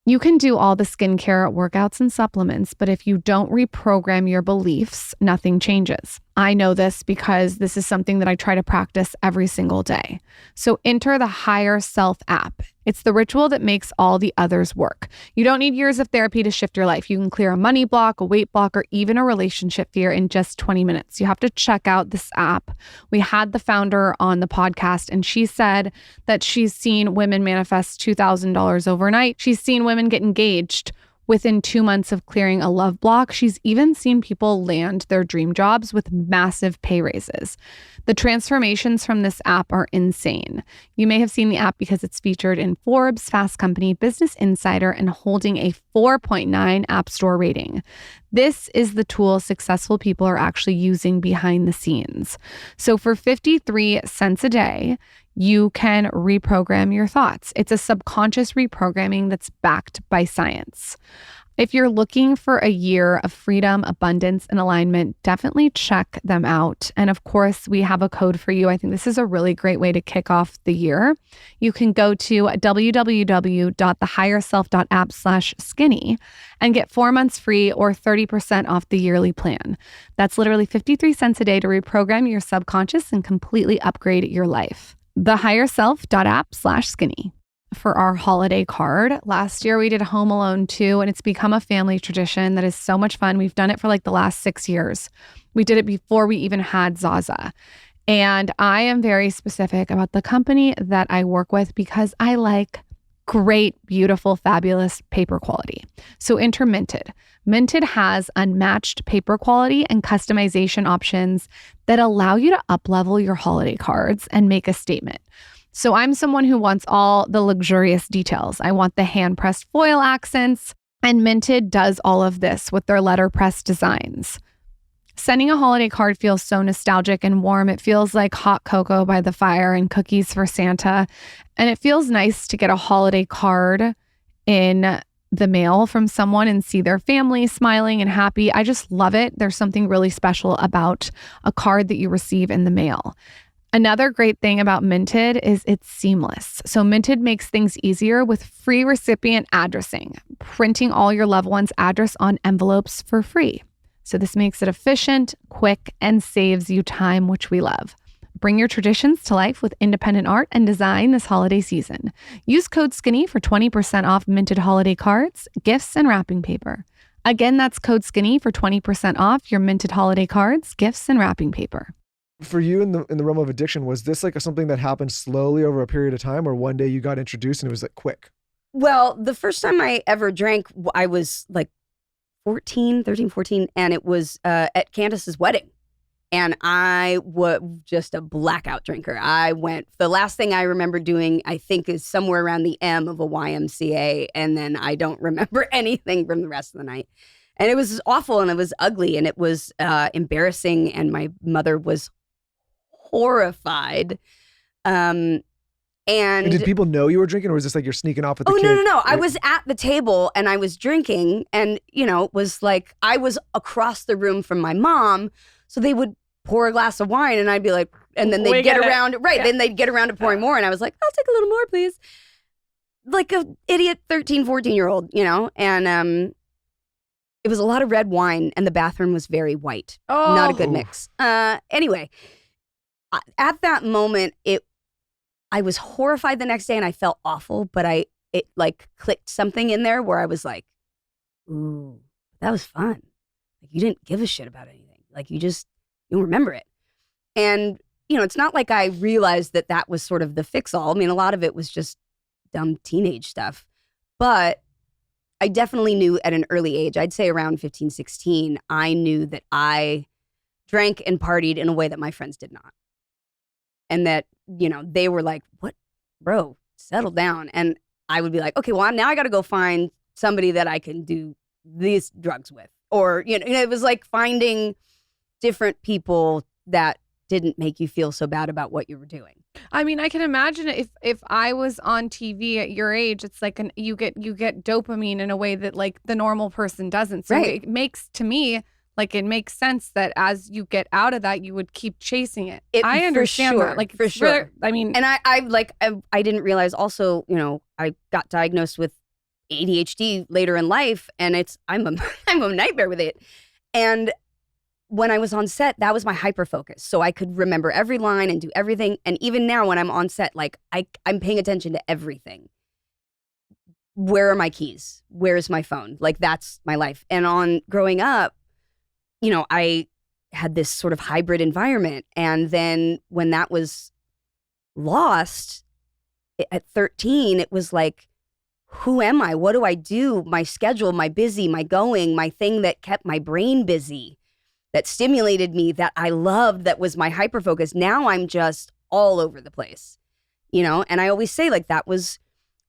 You can do all the skincare, workouts, and supplements, but if you don't reprogram your beliefs, nothing changes. I know this because this is something that I try to practice every single day. So enter the Higher Self app. It's the ritual that makes all the others work. You don't need years of therapy to shift your life. You can clear a money block, a weight block, or even a relationship fear in just 20 minutes. You have to check out this app. We had the founder on the podcast, and she said that she's seen women manifest $2,000 overnight. She's seen women get engaged within 2 months of clearing a love block. She's even seen people land their dream jobs with massive pay raises. The transformations from this app are insane. You may have seen the app because it's featured in Forbes, Fast Company, Business Insider, and holding a 4.9 App Store rating. This is the tool successful people are actually using behind the scenes. So for 53 cents a day, you can reprogram your thoughts. It's a subconscious reprogramming that's backed by science. If you're looking for a year of freedom, abundance, and alignment, definitely check them out. And of course, we have a code for you. I think this is a really great way to kick off the year. You can go to www.thehigherself.app/skinny and get 4 months free or 30% off the yearly plan. That's literally 53 cents a day to reprogram your subconscious and completely upgrade your life. thehigherself.app/skinny. For our holiday card. Last year we did Home Alone 2, and it's become a family tradition that is so much fun. We've done it for like the last 6 years. We did it before we even had Zaza. And I am very specific about the company that I work with because I like great, beautiful, fabulous paper quality. So enter Minted. Minted has unmatched paper quality and customization options that allow you to up-level your holiday cards and make a statement. So I'm someone who wants all the luxurious details. I want the hand-pressed foil accents, and Minted does all of this with their letterpress designs. Sending a holiday card feels so nostalgic and warm. It feels like hot cocoa by the fire and cookies for Santa. And it feels nice to get a holiday card in the mail from someone and see their family smiling and happy. I just love it. There's something really special about a card that you receive in the mail. Another great thing about Minted is it's seamless. So Minted makes things easier with free recipient addressing, printing all your loved one's address on envelopes for free. So this makes it efficient, quick, and saves you time, which we love. Bring your traditions to life with independent art and design this holiday season. Use code SKINNY for 20% off Minted holiday cards, gifts, and wrapping paper. Again, that's code SKINNY for 20% off your Minted holiday cards, gifts, and wrapping paper. For you in the realm of addiction, was this like something that happened slowly over a period of time, or one day you got introduced and it was like quick? Well, the first time I ever drank, I was like 13, and it was at Candace's wedding. And I was just a blackout drinker. The last thing I remember doing, I think, is somewhere around the M of a YMCA. And then I don't remember anything from the rest of the night. And it was awful, and it was ugly, and it was embarrassing. And my mother was horrified. And did people know you were drinking, or was this like you're sneaking off with the kid? No. I was at the table and I was drinking, and it was like I was across the room from my mom, so they would pour a glass of wine and I'd be like, and then they'd get around, right? Yeah. Then they'd get around to pouring more, and I was like, I'll take a little more, please. Like a idiot 13, 14-year-old, and it was a lot of red wine, and the bathroom was very white. Oh. Not a good mix. Anyway, at that moment, I was horrified the next day, and I felt awful, but it like clicked something in there where I was like, ooh, that was fun. Like, you didn't give a shit about anything. Like, you don't remember it. And, it's not like I realized that was sort of the fix-all. I mean, a lot of it was just dumb teenage stuff. But I definitely knew at an early age, I'd say around 15, 16, I knew that I drank and partied in a way that my friends did not. And that, they were like, what, bro, settle down. And I would be like, okay, well, now I got to go find somebody that I can do these drugs with. Or, it was like finding different people that didn't make you feel so bad about what you were doing. I mean, I can imagine if I was on TV at your age, it's like you get dopamine in a way that like the normal person doesn't. So right. It makes, to me, like it makes sense that as you get out of that, you would keep chasing it. I understand sure, that. Like for sure. I mean, and I didn't realize also, I got diagnosed with ADHD later in life, and I'm a nightmare with it. And when I was on set, that was my hyperfocus. So I could remember every line and do everything. And even now when I'm on set, like I'm paying attention to everything. Where are my keys? Where's my phone? Like, that's my life. And on growing up, I had this sort of hybrid environment. And then when that was lost at 13, it was like, who am I? What do I do? My schedule, my busy, my going, my thing that kept my brain busy, that stimulated me, that I loved, that was my hyperfocus. Now I'm just all over the place, you know? And I always say, like, that was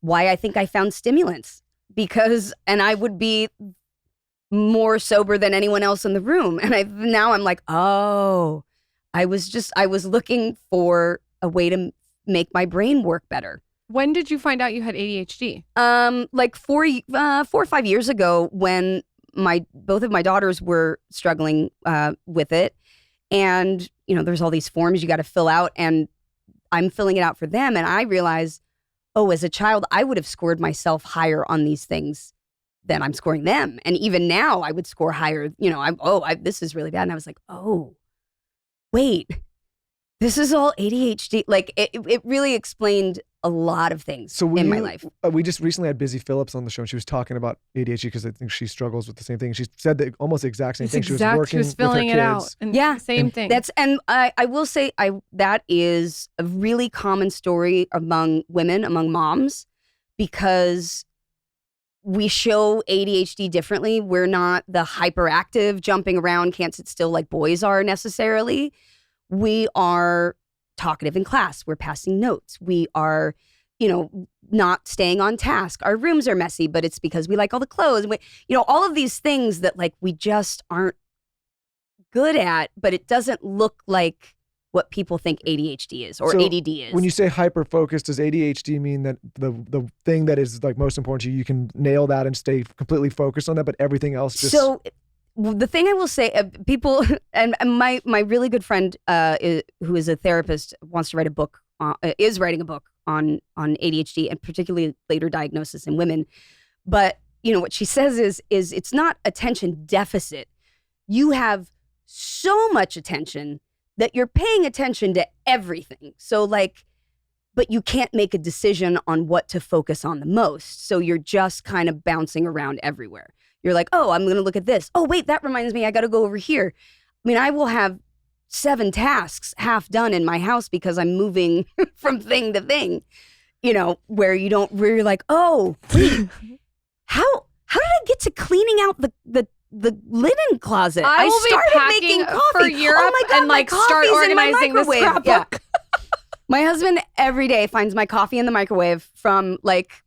why I think I found stimulants, because, and I would be more sober than anyone else in the room. And now I'm like, oh, I was looking for a way to make my brain work better. When did you find out you had ADHD? Like 4 or 5 years ago, when both of my daughters were struggling with it. And, you know, there's all these forms you got to fill out, and I'm filling it out for them. And I realized, oh, as a child, I would have scored myself higher on these things than I'm scoring them. And even now I would score higher. You know, this is really bad. And I was like, oh, wait, this is all ADHD. Like it really explained a lot of things in my life. We just recently had Busy Phillips on the show, and she was talking about ADHD because I think she struggles with the same thing. She said that almost the exact same thing. She was filling it out. And same thing. And I will say that is a really common story among women, among moms, because we show ADHD differently. We're not the hyperactive, jumping around, can't sit still like boys are necessarily. We are talkative in class. We're passing notes. We are, you know, not staying on task. Our rooms are messy, but it's because we like all the clothes. We, you know, all of these things that like we just aren't good at, but it doesn't look like what people think ADHD is or ADD is. When you say hyper-focused, does ADHD mean that the thing that is like most important to you, you can nail that and stay completely focused on that, but everything else just... So the thing I will say, people, and my really good friend who is a therapist wants to write a book, is writing a book on ADHD and particularly later diagnosis in women. But, you know, what she says is it's not attention deficit. You have so much attention that you're paying attention to everything. So like, but you can't make a decision on what to focus on the most. So you're just kind of bouncing around everywhere. You're like, oh, I'm going to look at this. Oh, wait, that reminds me, I got to go over here. I mean, I will have 7 tasks half done in my house because I'm moving from thing to thing, you know, where you're like, oh, wait, how did I get to cleaning out the linen closet? I will started be packing making coffee for Europe oh my God, and like my start coffee's in my organizing the microwave. scrapbook. Yeah. My husband every day finds my coffee in the microwave from like,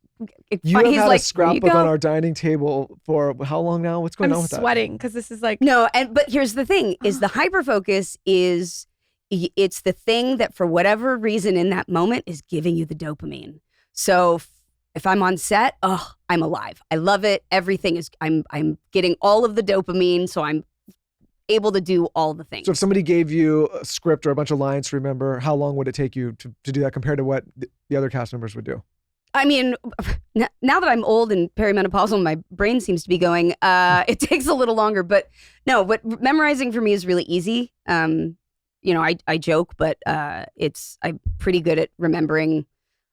You have had a scrapbook on our dining table for how long now? What's going on with that? I'm sweating because this is like... No, but here's the thing, is the hyperfocus it's the thing that for whatever reason in that moment is giving you the dopamine. So if I'm on set, I'm alive. I love it. Everything is, I'm getting all of the dopamine, so I'm able to do all the things. So if somebody gave you a script or a bunch of lines to remember, how long would it take you to do that compared to what the other cast members would do? I mean, now that I'm old and perimenopausal, my brain seems to be going, it takes a little longer, but no, but memorizing for me is really easy. You know, I joke, but I'm pretty good at remembering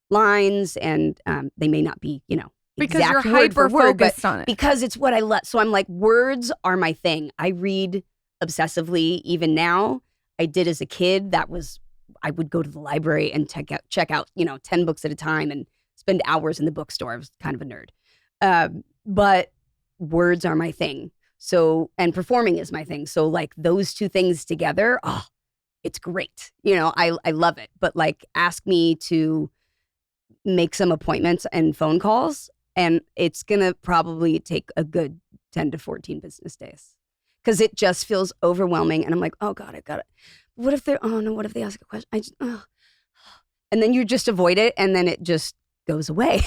lines, and they may not be, you know, because exact you're word for word, hyper-focused on it. Because it's what I love. So I'm like, words are my thing. I read obsessively even now. I did as a kid. I would go to the library and check out, you know, 10 books at a time and spend hours in the bookstore. I was kind of a nerd. But words are my thing. So, and performing is my thing. So like those two things together, it's great. You know, I love it. But like ask me to make some appointments and phone calls, and it's going to probably take a good 10 to 14 business days. Because it just feels overwhelming. And I'm like, oh God, I got it. What if what if they ask a question? And then you just avoid it, and then it just goes away.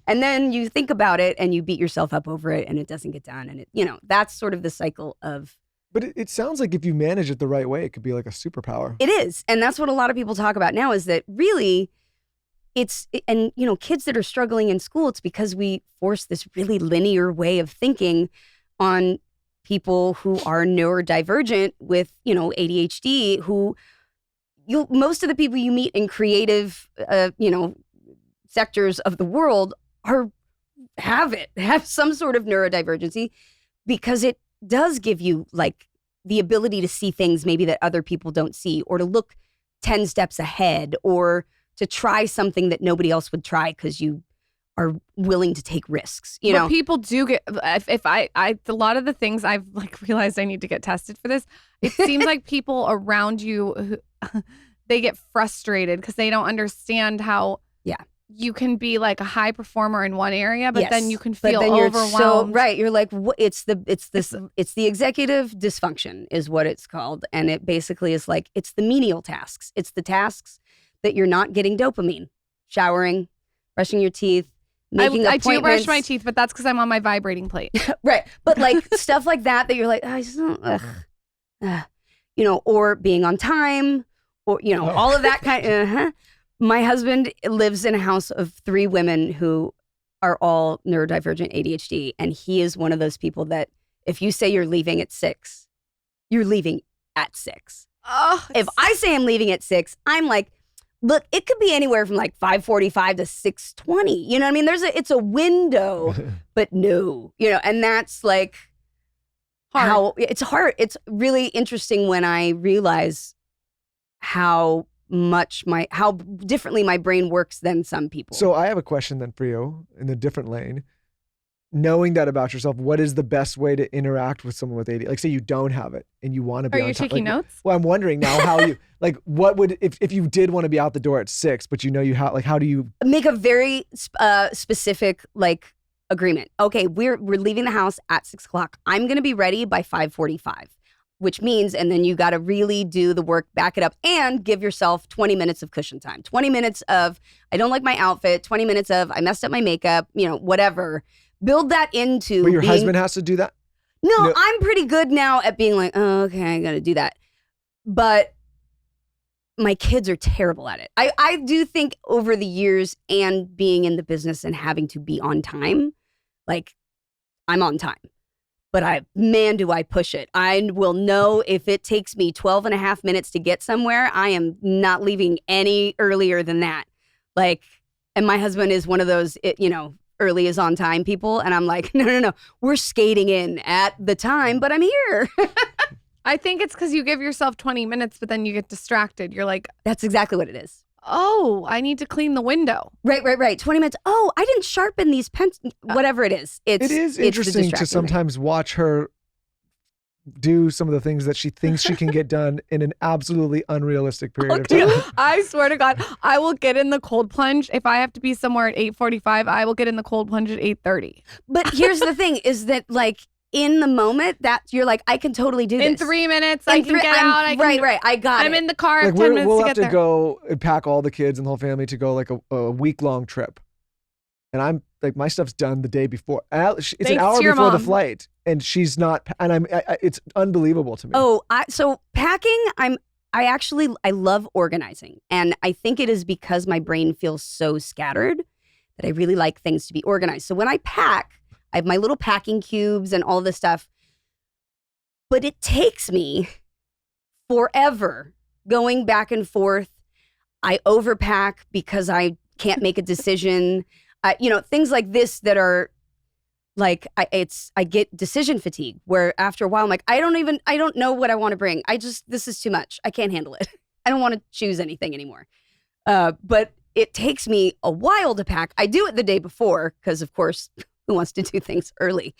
And then you think about it and you beat yourself up over it, and it doesn't get done. And you know, that's sort of the cycle of. But it sounds like if you manage it the right way, it could be like a superpower. It is. And that's what a lot of people talk about now, is that really and you know, kids that are struggling in school, it's because we force this really linear way of thinking on people who are neurodivergent with, you know, ADHD, who most of the people you meet in creative, you know, sectors of the world have some sort of neurodivergency, because it does give you like the ability to see things maybe that other people don't see, or to look 10 steps ahead, or to try something that nobody else would try because you are willing to take risks. You but know, people do get, if I a lot of the things I've like realized I need to get tested for this. It seems like people around you, they get frustrated because they don't understand how you can be like a high performer in one area, but then you can feel overwhelmed. You're like, it's the executive dysfunction is what it's called. And it basically is like, it's the menial tasks. It's the tasks that you're not getting dopamine. Showering, brushing your teeth, making appointments. I do brush my teeth, but that's because I'm on my vibrating plate. Right. But like stuff like that you're like, I just don't, you know, or being on time, or, you know, all of that kind. My husband lives in a house of 3 women who are all neurodivergent ADHD. And he is one of those people that if you say you're leaving at 6, you're leaving at 6. If I say I'm leaving at 6, I'm like, look, it could be anywhere from like 5:45 to 6:20. You know what I mean? It's a window, but no, you know, and that's like how it's hard. It's really interesting when I realize how differently my brain works than some people. So I have a question then for you in a different lane. Knowing that about yourself, what is the best way to interact with someone with ADHD? Like, say you don't have it and you want to be. Are you taking notes? Well, I'm wondering now how you like. What would if you did want to be out the door at 6, but you know you have like how do you make a very specific like agreement? Okay, we're leaving the house at 6 o'clock. I'm going to be ready by 5:45. Which means, and then you got to really do the work, back it up, and give yourself 20 minutes of cushion time. 20 minutes of, I don't like my outfit. 20 minutes of, I messed up my makeup, you know, whatever. Build that into. But your husband has to do that? No, I'm pretty good now at being like, oh, okay, I got to do that. But my kids are terrible at it. I do think over the years and being in the business and having to be on time, like, I'm on time. But man, do I push it. I will know if it takes me 12 and a half minutes to get somewhere, I am not leaving any earlier than that. Like, and my husband is one of those, you know, early is on time people. And I'm like, no, we're skating in at the time, but I'm here. I think it's because you give yourself 20 minutes, but then you get distracted. You're like, that's exactly what it is. Oh, I need to clean the window. Right. 20 minutes. Oh, I didn't sharpen these pens. Whatever it is. It is interesting to sometimes watch her do some of the things that she thinks she can get done in an absolutely unrealistic period of time. I swear to God, I will get in the cold plunge. If I have to be somewhere at 8:45, I will get in the cold plunge at 8:30. But here's the thing is that like, in the moment that you're like, I can totally do this. In 3 minutes, I can get out. Right. I got it. I'm in the car. Like 10 minutes we'll to have get there. to go and pack all the kids and the whole family to go like a week-long trip. And I'm like, my stuff's done the day before. It's an hour before the flight, and she's not. And it's unbelievable to me. Oh, so packing. I love organizing, and I think it is because my brain feels so scattered that I really like things to be organized. So when I pack, I have my little packing cubes and all this stuff, but it takes me forever going back and forth. I overpack because I can't make a decision. You know, things like this that are like, I get decision fatigue where after a while I'm like, I don't know what I want to bring. This is too much. I can't handle it. I don't want to choose anything anymore. But it takes me a while to pack. I do it the day before because of course, who wants to do things early?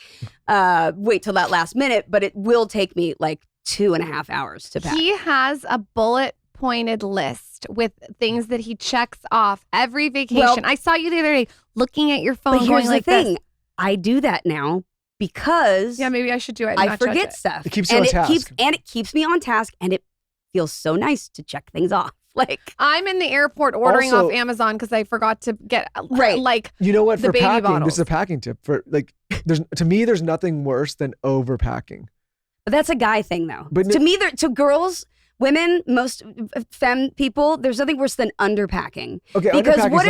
Wait till that last minute, but it will take me like 2.5 hours to pack. He has a bullet pointed list with things that he checks off every vacation. Well, I saw you the other day looking at your phone. But here's the like thing. This. I do that now because maybe I should do it. I forget stuff. It keeps you on task. It keeps me on task, and it feels so nice to check things off. Like I'm in the airport ordering off Amazon because I forgot to get like you know what, the for baby packing, bottles. this is a packing tip for like there's nothing worse than overpacking. But that's a guy thing though. But to me, to girls, women, most femme people, there's nothing worse than underpacking. Okay, because what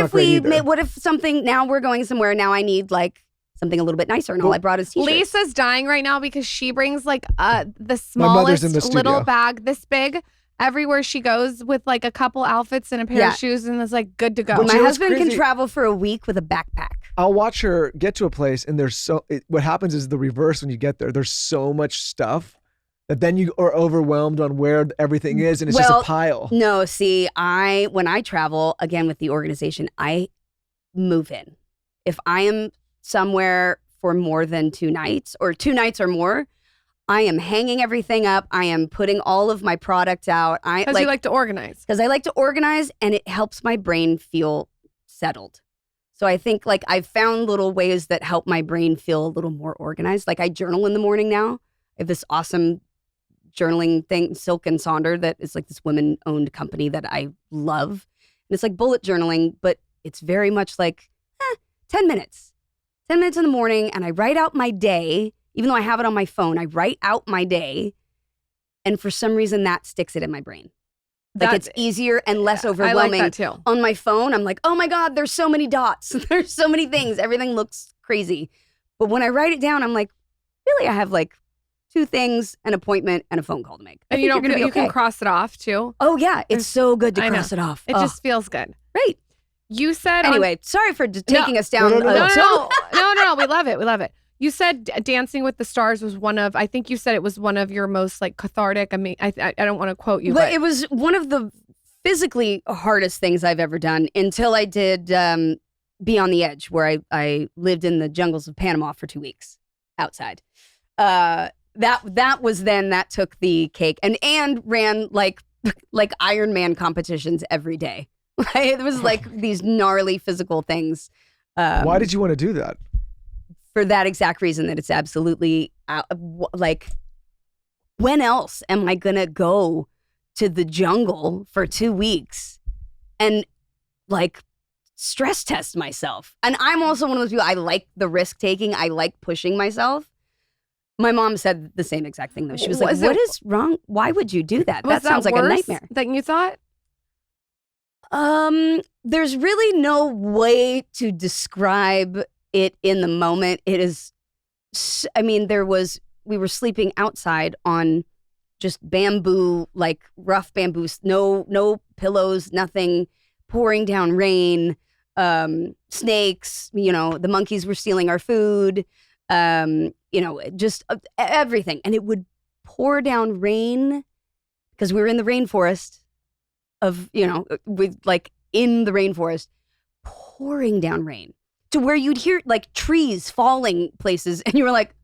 if something, now we're going somewhere, now I need like something a little bit nicer, and all I brought is t-shirts. Lisa's dying right now because she brings like the smallest little bag this big everywhere she goes with like a couple outfits and a pair of shoes, and it's like good to go. Well, my husband can travel for a week with a backpack. I'll watch her get to a place and what happens is the reverse when you get there. There's so much stuff that then you are overwhelmed on where everything is, and it's just a pile. No, see, when I travel, again with the organization, I move in. If I am somewhere for more than 2 nights or 2 nights or more, I am hanging everything up. I am putting all of my product out. Because you like to organize. Because I like to organize, and it helps my brain feel settled. So I think like I've found little ways that help my brain feel a little more organized. Like I journal in the morning now. I have this awesome journaling thing, Silk and Sonder, that is like this women-owned company that I love. And it's like bullet journaling, but it's very much like 10 minutes. 10 minutes in the morning, and I write out my day. Even though I have it on my phone, I write out my day. And for some reason, that sticks it in my brain. Like it's easier and less overwhelming. I like that too. On my phone, I'm like, oh my God, there's so many dots. There's so many things. Everything looks crazy. But when I write it down, I'm like, really, I have like 2 things, an appointment, and a phone call to make. And you can cross it off too. Oh yeah, it's so good to cross it off. It just feels good. Right. You said anyway. Sorry for taking us down. No. We love it. We love it. You said Dancing with the Stars was one of, I think you said it was one of your most like cathartic. I mean, I don't want to quote you, but it was one of the physically hardest things I've ever done until I did Be on the Edge, where I lived in the jungles of Panama for 2 weeks outside. That was then that took the cake and ran like Ironman competitions every day. It was like these gnarly physical things. Why did you want to do that? For that exact reason, that it's absolutely like, when else am I gonna go to the jungle for 2 weeks and like stress test myself? And I'm also one of those people, I like the risk taking. I like pushing myself. My mom said the same exact thing though. She was like, what is wrong? Why would you do that? That sounds like a nightmare. Than you thought? There's really no way to describe it in the moment. It is, I mean, we were sleeping outside on just bamboo, like rough bamboo, no pillows, nothing, pouring down rain, snakes, the monkeys were stealing our food, just everything. And it would pour down rain because we were in the rainforest with like in the rainforest, pouring down rain to where you'd hear like trees falling places. And you were like,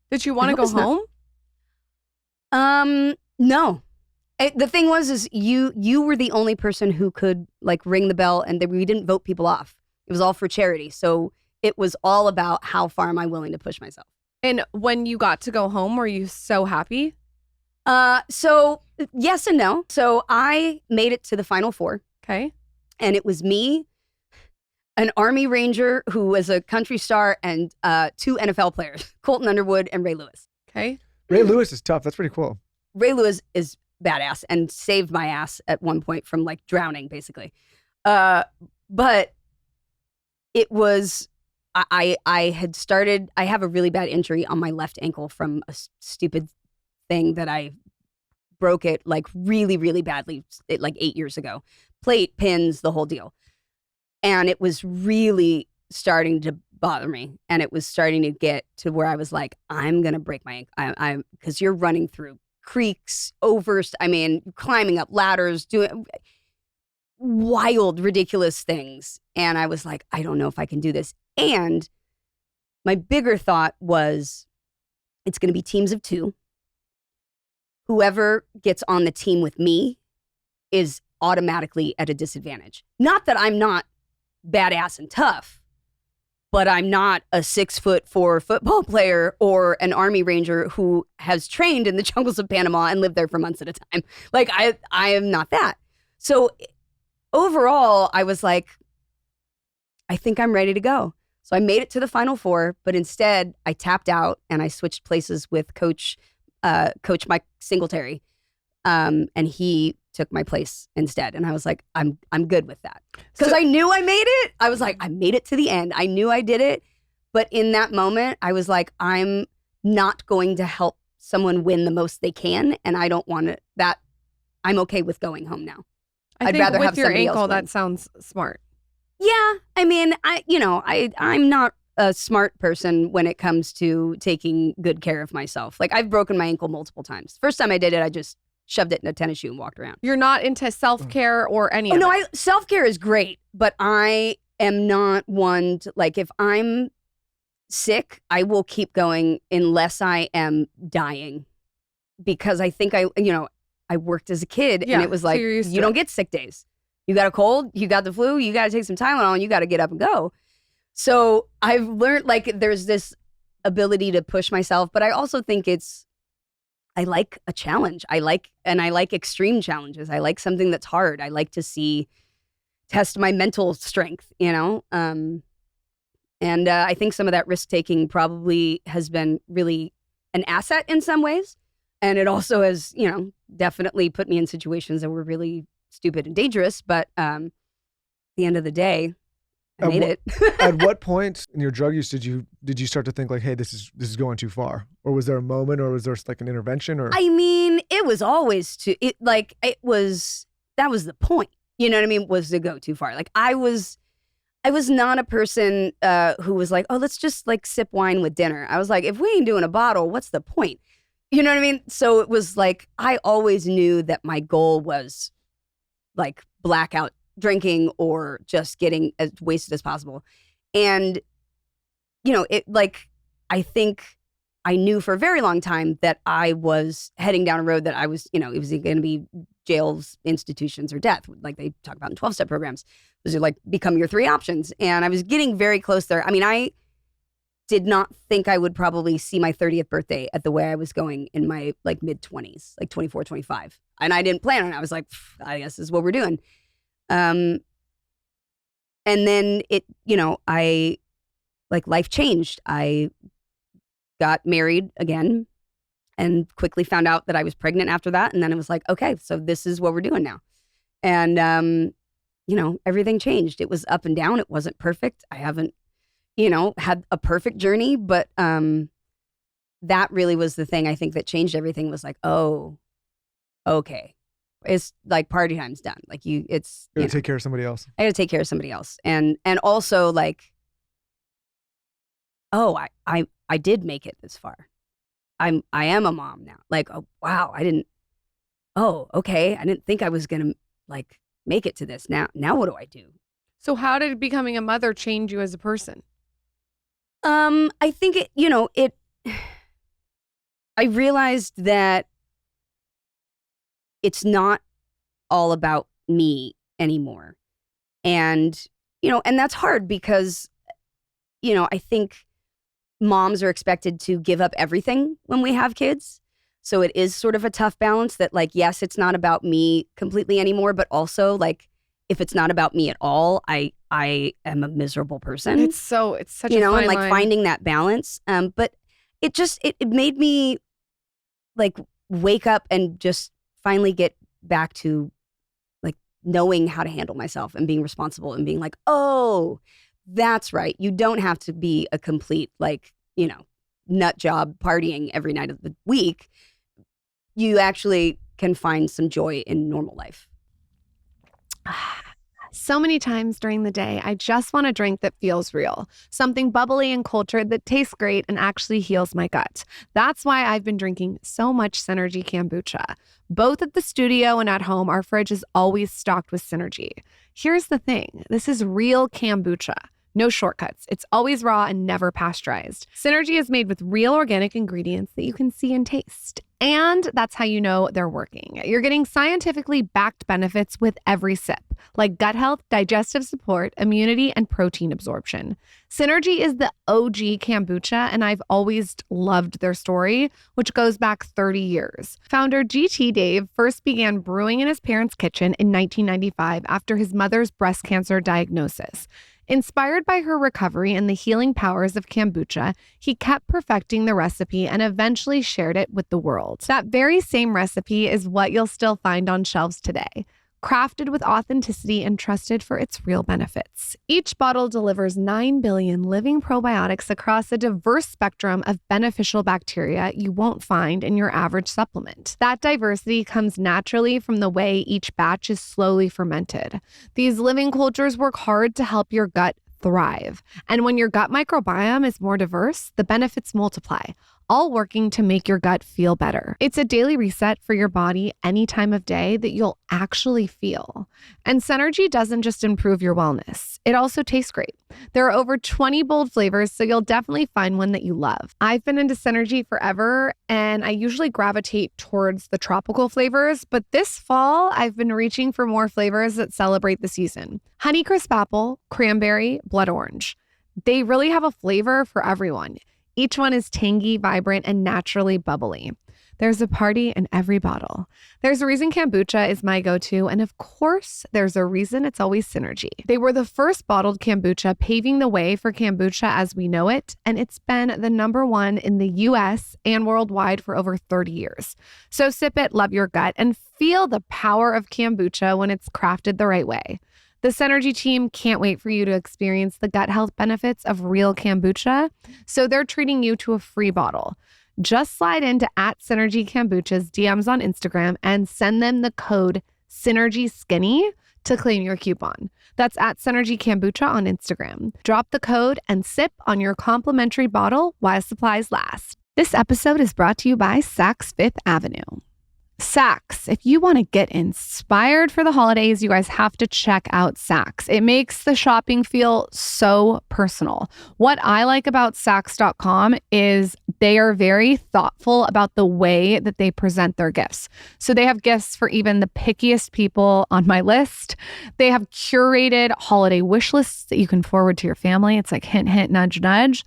did you want to go home? No. The thing is you were the only person who could like ring the bell, and we didn't vote people off. It was all for charity. So it was all about how far am I willing to push myself. And when you got to go home, were you so happy? So yes and no. So I made it to the Final Four. Okay. And it was me, an Army Ranger who was a country star, and 2 NFL players, Colton Underwood and Ray Lewis. Okay. Ray Lewis is tough. That's pretty cool. Ray Lewis is badass and saved my ass at one point from like drowning, basically. But it was, I have a really bad injury on my left ankle from a stupid thing that I broke it like really, really badly, like 8 years ago. Plate, pins, the whole deal. And it was really starting to bother me. And it was starting to get to where I was like, I'm going to break my ankle. Because you're running through creeks, climbing up ladders, doing wild, ridiculous things. And I was like, I don't know if I can do this. And my bigger thought was, it's going to be teams of 2. Whoever gets on the team with me is automatically at a disadvantage. Not that I'm not badass and tough, but I'm not a 6'4" football player or an Army Ranger who has trained in the jungles of Panama and lived there for months at a time. Like I am not that. So overall, I was like, I think I'm ready to go. So I made it to the Final Four, but instead I tapped out and I switched places with Coach Mike Singletary, and he took my place instead. And I was like, I'm good with that. Because I knew I made it. I was like, I made it to the end. I knew I did it. But in that moment, I was like, I'm not going to help someone win the most they can. And I don't want that. I'm okay with going home now. I'd rather have your ankle, that sounds smart. Yeah. I mean, I'm not a smart person when it comes to taking good care of myself. Like I've broken my ankle multiple times. First time I did it, I just shoved it in a tennis shoe and walked around. You're not into self-care or any of it? No, self-care is great, but I am not one to, like, if I'm sick, I will keep going unless I am dying, because I think I worked as a kid and it was like, you don't get sick days. You got a cold, you got the flu, you got to take some Tylenol and you got to get up and go. So I've learned, like, there's this ability to push myself, but I also think I like a challenge. I like extreme challenges. I like something that's hard. I like to test my mental strength, And I think some of that risk taking probably has been really an asset in some ways. And it also has, definitely put me in situations that were really stupid and dangerous. But at the end of the day, I made it. At what point in your drug use did you start to think like, hey, this is going too far? Or was there a moment, or was there like an intervention? Or I mean, it was always that was the point. You know what I mean? Was to go too far. Like I was not a person who was like, oh, let's just like sip wine with dinner. I was like, if we ain't doing a bottle, what's the point? You know what I mean? So it was like, I always knew that my goal was like blackout drinking or just getting as wasted as possible. And, I think I knew for a very long time that I was heading down a road that I was, it was going to be jails, institutions, or death, like they talk about in 12-step programs. Those are like become your 3 options. And I was getting very close there. I mean, I did not think I would probably see my 30th birthday at the way I was going in my like mid-20s, like 24, 25. And I didn't plan on it. I was like, I guess this is what we're doing. And then life changed. I got married again and quickly found out that I was pregnant after that. And then it was like, okay, so this is what we're doing now. And, everything changed. It was up and down. It wasn't perfect. I haven't, had a perfect journey, but that really was the thing I think that changed everything. Was like, oh, okay. It's like party time's done. Like you gotta take care of somebody else. I gotta take care of somebody else. And also like, oh, I did make it this far. I am a mom now. Like, oh wow, okay. I didn't think I was gonna like make it to this. Now what do I do? So how did becoming a mother change you as a person? I think I realized that it's not all about me anymore. And, and that's hard because, I think moms are expected to give up everything when we have kids. So it is sort of a tough balance that like, yes, it's not about me completely anymore, but also like, if it's not about me at all, I am a miserable person. It's such a fine and like line. finding that balance. But it just, it made me like wake up and just finally get back to like knowing how to handle myself and being responsible and being like, oh, that's right. You don't have to be a complete like, nut job partying every night of the week. You actually can find some joy in normal life. So many times during the day, I just want a drink that feels real, something bubbly and cultured that tastes great and actually heals my gut. That's why I've been drinking so much Synergy kombucha. Both at the studio and at home, our fridge is always stocked with Synergy. Here's the thing. This is real kombucha. No shortcuts. It's always raw and never pasteurized. Synergy is made with real organic ingredients that you can see and taste. And that's how you know they're working. You're getting scientifically backed benefits with every sip, like gut health, digestive support, immunity, and protein absorption. Synergy is the OG kombucha, and I've always loved their story, which goes back 30 years. Founder GT Dave first began brewing in his parents' kitchen in 1995 after his mother's breast cancer diagnosis. Inspired by her recovery and the healing powers of kombucha, he kept perfecting the recipe and eventually shared it with the world. That very same recipe is what you'll still find on shelves today, crafted with authenticity and trusted for its real benefits. Each bottle delivers 9 billion living probiotics across a diverse spectrum of beneficial bacteria you won't find in your average supplement. That diversity comes naturally from the way each batch is slowly fermented. These living cultures work hard to help your gut thrive. And when your gut microbiome is more diverse, the benefits multiply. all working to make your gut feel better. It's a daily reset for your body any time of day that you'll actually feel. And Synergy doesn't just improve your wellness, it also tastes great. There are over 20 bold flavors, so you'll definitely find one that you love. I've been into Synergy forever, and I usually gravitate towards the tropical flavors, but this fall, I've been reaching for more flavors that celebrate the season. Honeycrisp apple, cranberry, blood orange. They really have a flavor for everyone. Each one is tangy, vibrant, and naturally bubbly. There's a party in every bottle. There's a reason kombucha is my go-to, and of course, there's a reason it's always Synergy. They were the first bottled kombucha, paving the way for kombucha as we know it, and it's been the #1 in the US and worldwide for over 30 years. So sip it, love your gut, and feel the power of kombucha when it's crafted the right way. The Synergy team can't wait for you to experience the gut health benefits of real kombucha, so they're treating you to a free bottle. Just slide into @SynergyKombucha's DMs on Instagram and send them the code SynergySkinny to claim your coupon. That's @SynergyKombucha on Instagram. Drop the code and sip on your complimentary bottle while supplies last. This episode is brought to you by Saks Fifth Avenue. Saks. If you want to get inspired for the holidays, you guys have to check out Saks. It makes the shopping feel so personal. What I like about Saks.com is they are very thoughtful about the way that they present their gifts. So they have gifts for even the pickiest people on my list. They have curated holiday wish lists that you can forward to your family. It's like hint, hint, nudge, nudge.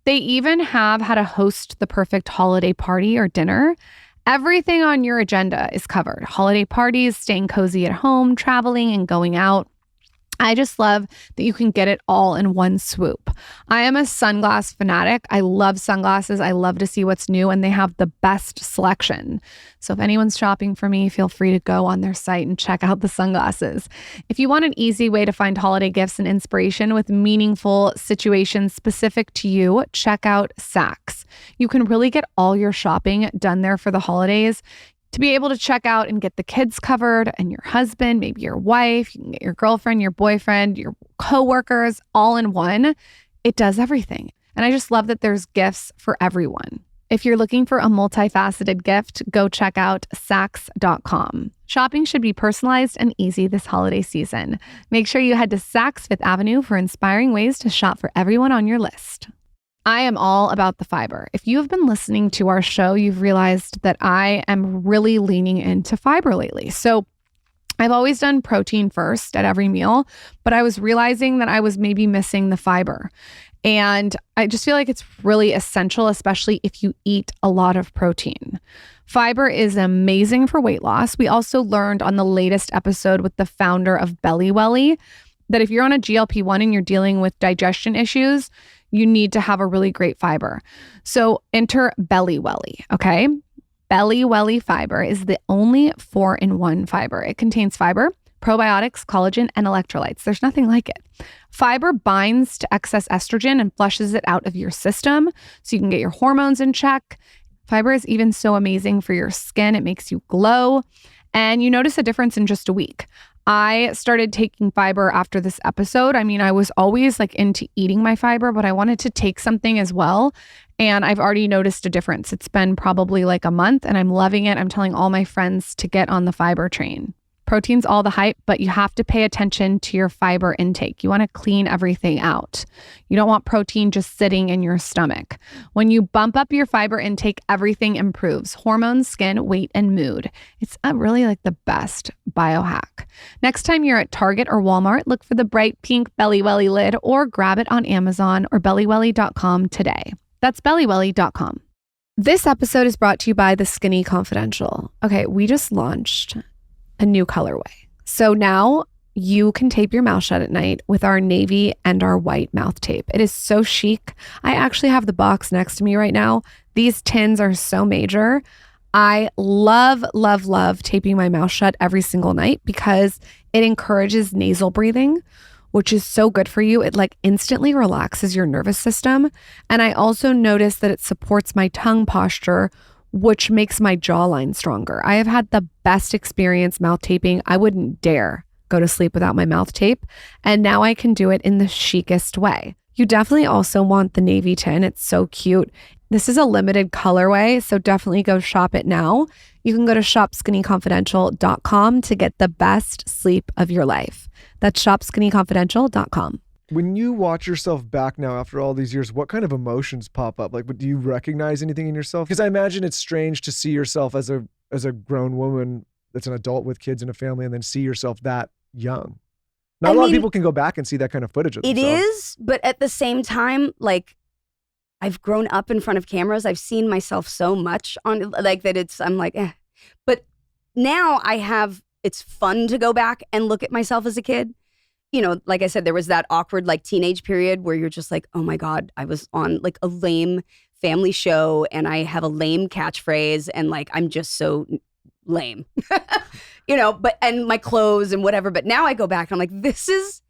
They even have how to host the perfect holiday party or dinner. Everything on your agenda is covered. Holiday parties, staying cozy at home, traveling, and going out. I just love that you can get it all in one swoop. I am a sunglass fanatic. I love sunglasses. I love to see what's new, and they have the best selection. So if anyone's shopping for me, feel free to go on their site and check out the sunglasses. If you want an easy way to find holiday gifts and inspiration with meaningful situations specific to you, check out Saks. You can really get all your shopping done there for the holidays. To be able to check out and get the kids covered and your husband, maybe your wife, you can get your girlfriend, your boyfriend, your coworkers all in one. It does everything. And I just love that there's gifts for everyone. If you're looking for a multifaceted gift, go check out Saks.com. Shopping should be personalized and easy this holiday season. Make sure you head to Saks Fifth Avenue for inspiring ways to shop for everyone on your list. I am all about the fiber. If you have been listening to our show, you've realized that I am really leaning into fiber lately. So I've always done protein first at every meal, but I was realizing that I was maybe missing the fiber. And I just feel like it's really essential, especially if you eat a lot of protein. Fiber is amazing for weight loss. We also learned on the latest episode with the founder of Belly Welly that if you're on a GLP-1 and you're dealing with digestion issues, you need to have a really great fiber. So enter Belly Welly, okay? Belly Welly fiber is the only 4-in-1 fiber. It contains fiber, probiotics, collagen, and electrolytes. There's nothing like it. Fiber binds to excess estrogen and flushes it out of your system so you can get your hormones in check. Fiber is even so amazing for your skin. It makes you glow, and you notice a difference in just a week. I started taking fiber after this episode. I mean, I was always like into eating my fiber, but I wanted to take something as well. And I've already noticed a difference. It's been probably like a month and I'm loving it. I'm telling all my friends to get on the fiber train. Protein's all the hype, but you have to pay attention to your fiber intake. You want to clean everything out. You don't want protein just sitting in your stomach. When you bump up your fiber intake, everything improves. Hormones, skin, weight, and mood. It's really like the best biohack. Next time you're at Target or Walmart, look for the bright pink Belly Welly lid or grab it on Amazon or bellywelly.com today. That's bellywelly.com. This episode is brought to you by The Skinny Confidential. Okay, we just launched a new colorway. So now you can tape your mouth shut at night with our navy and our white mouth tape. It is so chic. I actually have the box next to me right now. These tins are so major. I love, love, love taping my mouth shut every single night because it encourages nasal breathing, which is so good for you. It like instantly relaxes your nervous system. And I also noticed that it supports my tongue posture, which makes my jawline stronger. I have had the best experience mouth taping. I wouldn't dare go to sleep without my mouth tape. And now I can do it in the chicest way. You definitely also want the navy tin. It's so cute. This is a limited colorway, so definitely go shop it now. You can go to shopskinnyconfidential.com to get the best sleep of your life. That's shopskinnyconfidential.com. When you watch yourself back now after all these years, what kind of emotions pop up? Like, do you recognize anything in yourself? Because I imagine it's strange to see yourself as a grown woman that's an adult with kids and a family, and then see yourself that young. Not a lot of people can go back and see that kind of footage of themselves. It is, but at the same time, like, I've grown up in front of cameras. I've seen myself so much on, like, that I'm like, eh. But now it's fun to go back and look at myself as a kid. You know, like I said, there was that awkward, like, teenage period where you're just like, oh my God, I was on, like, a lame family show and I have a lame catchphrase and, like, I'm just so lame, you know, and my clothes and whatever. But now I go back and I'm like, this is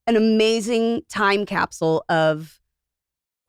an amazing time capsule of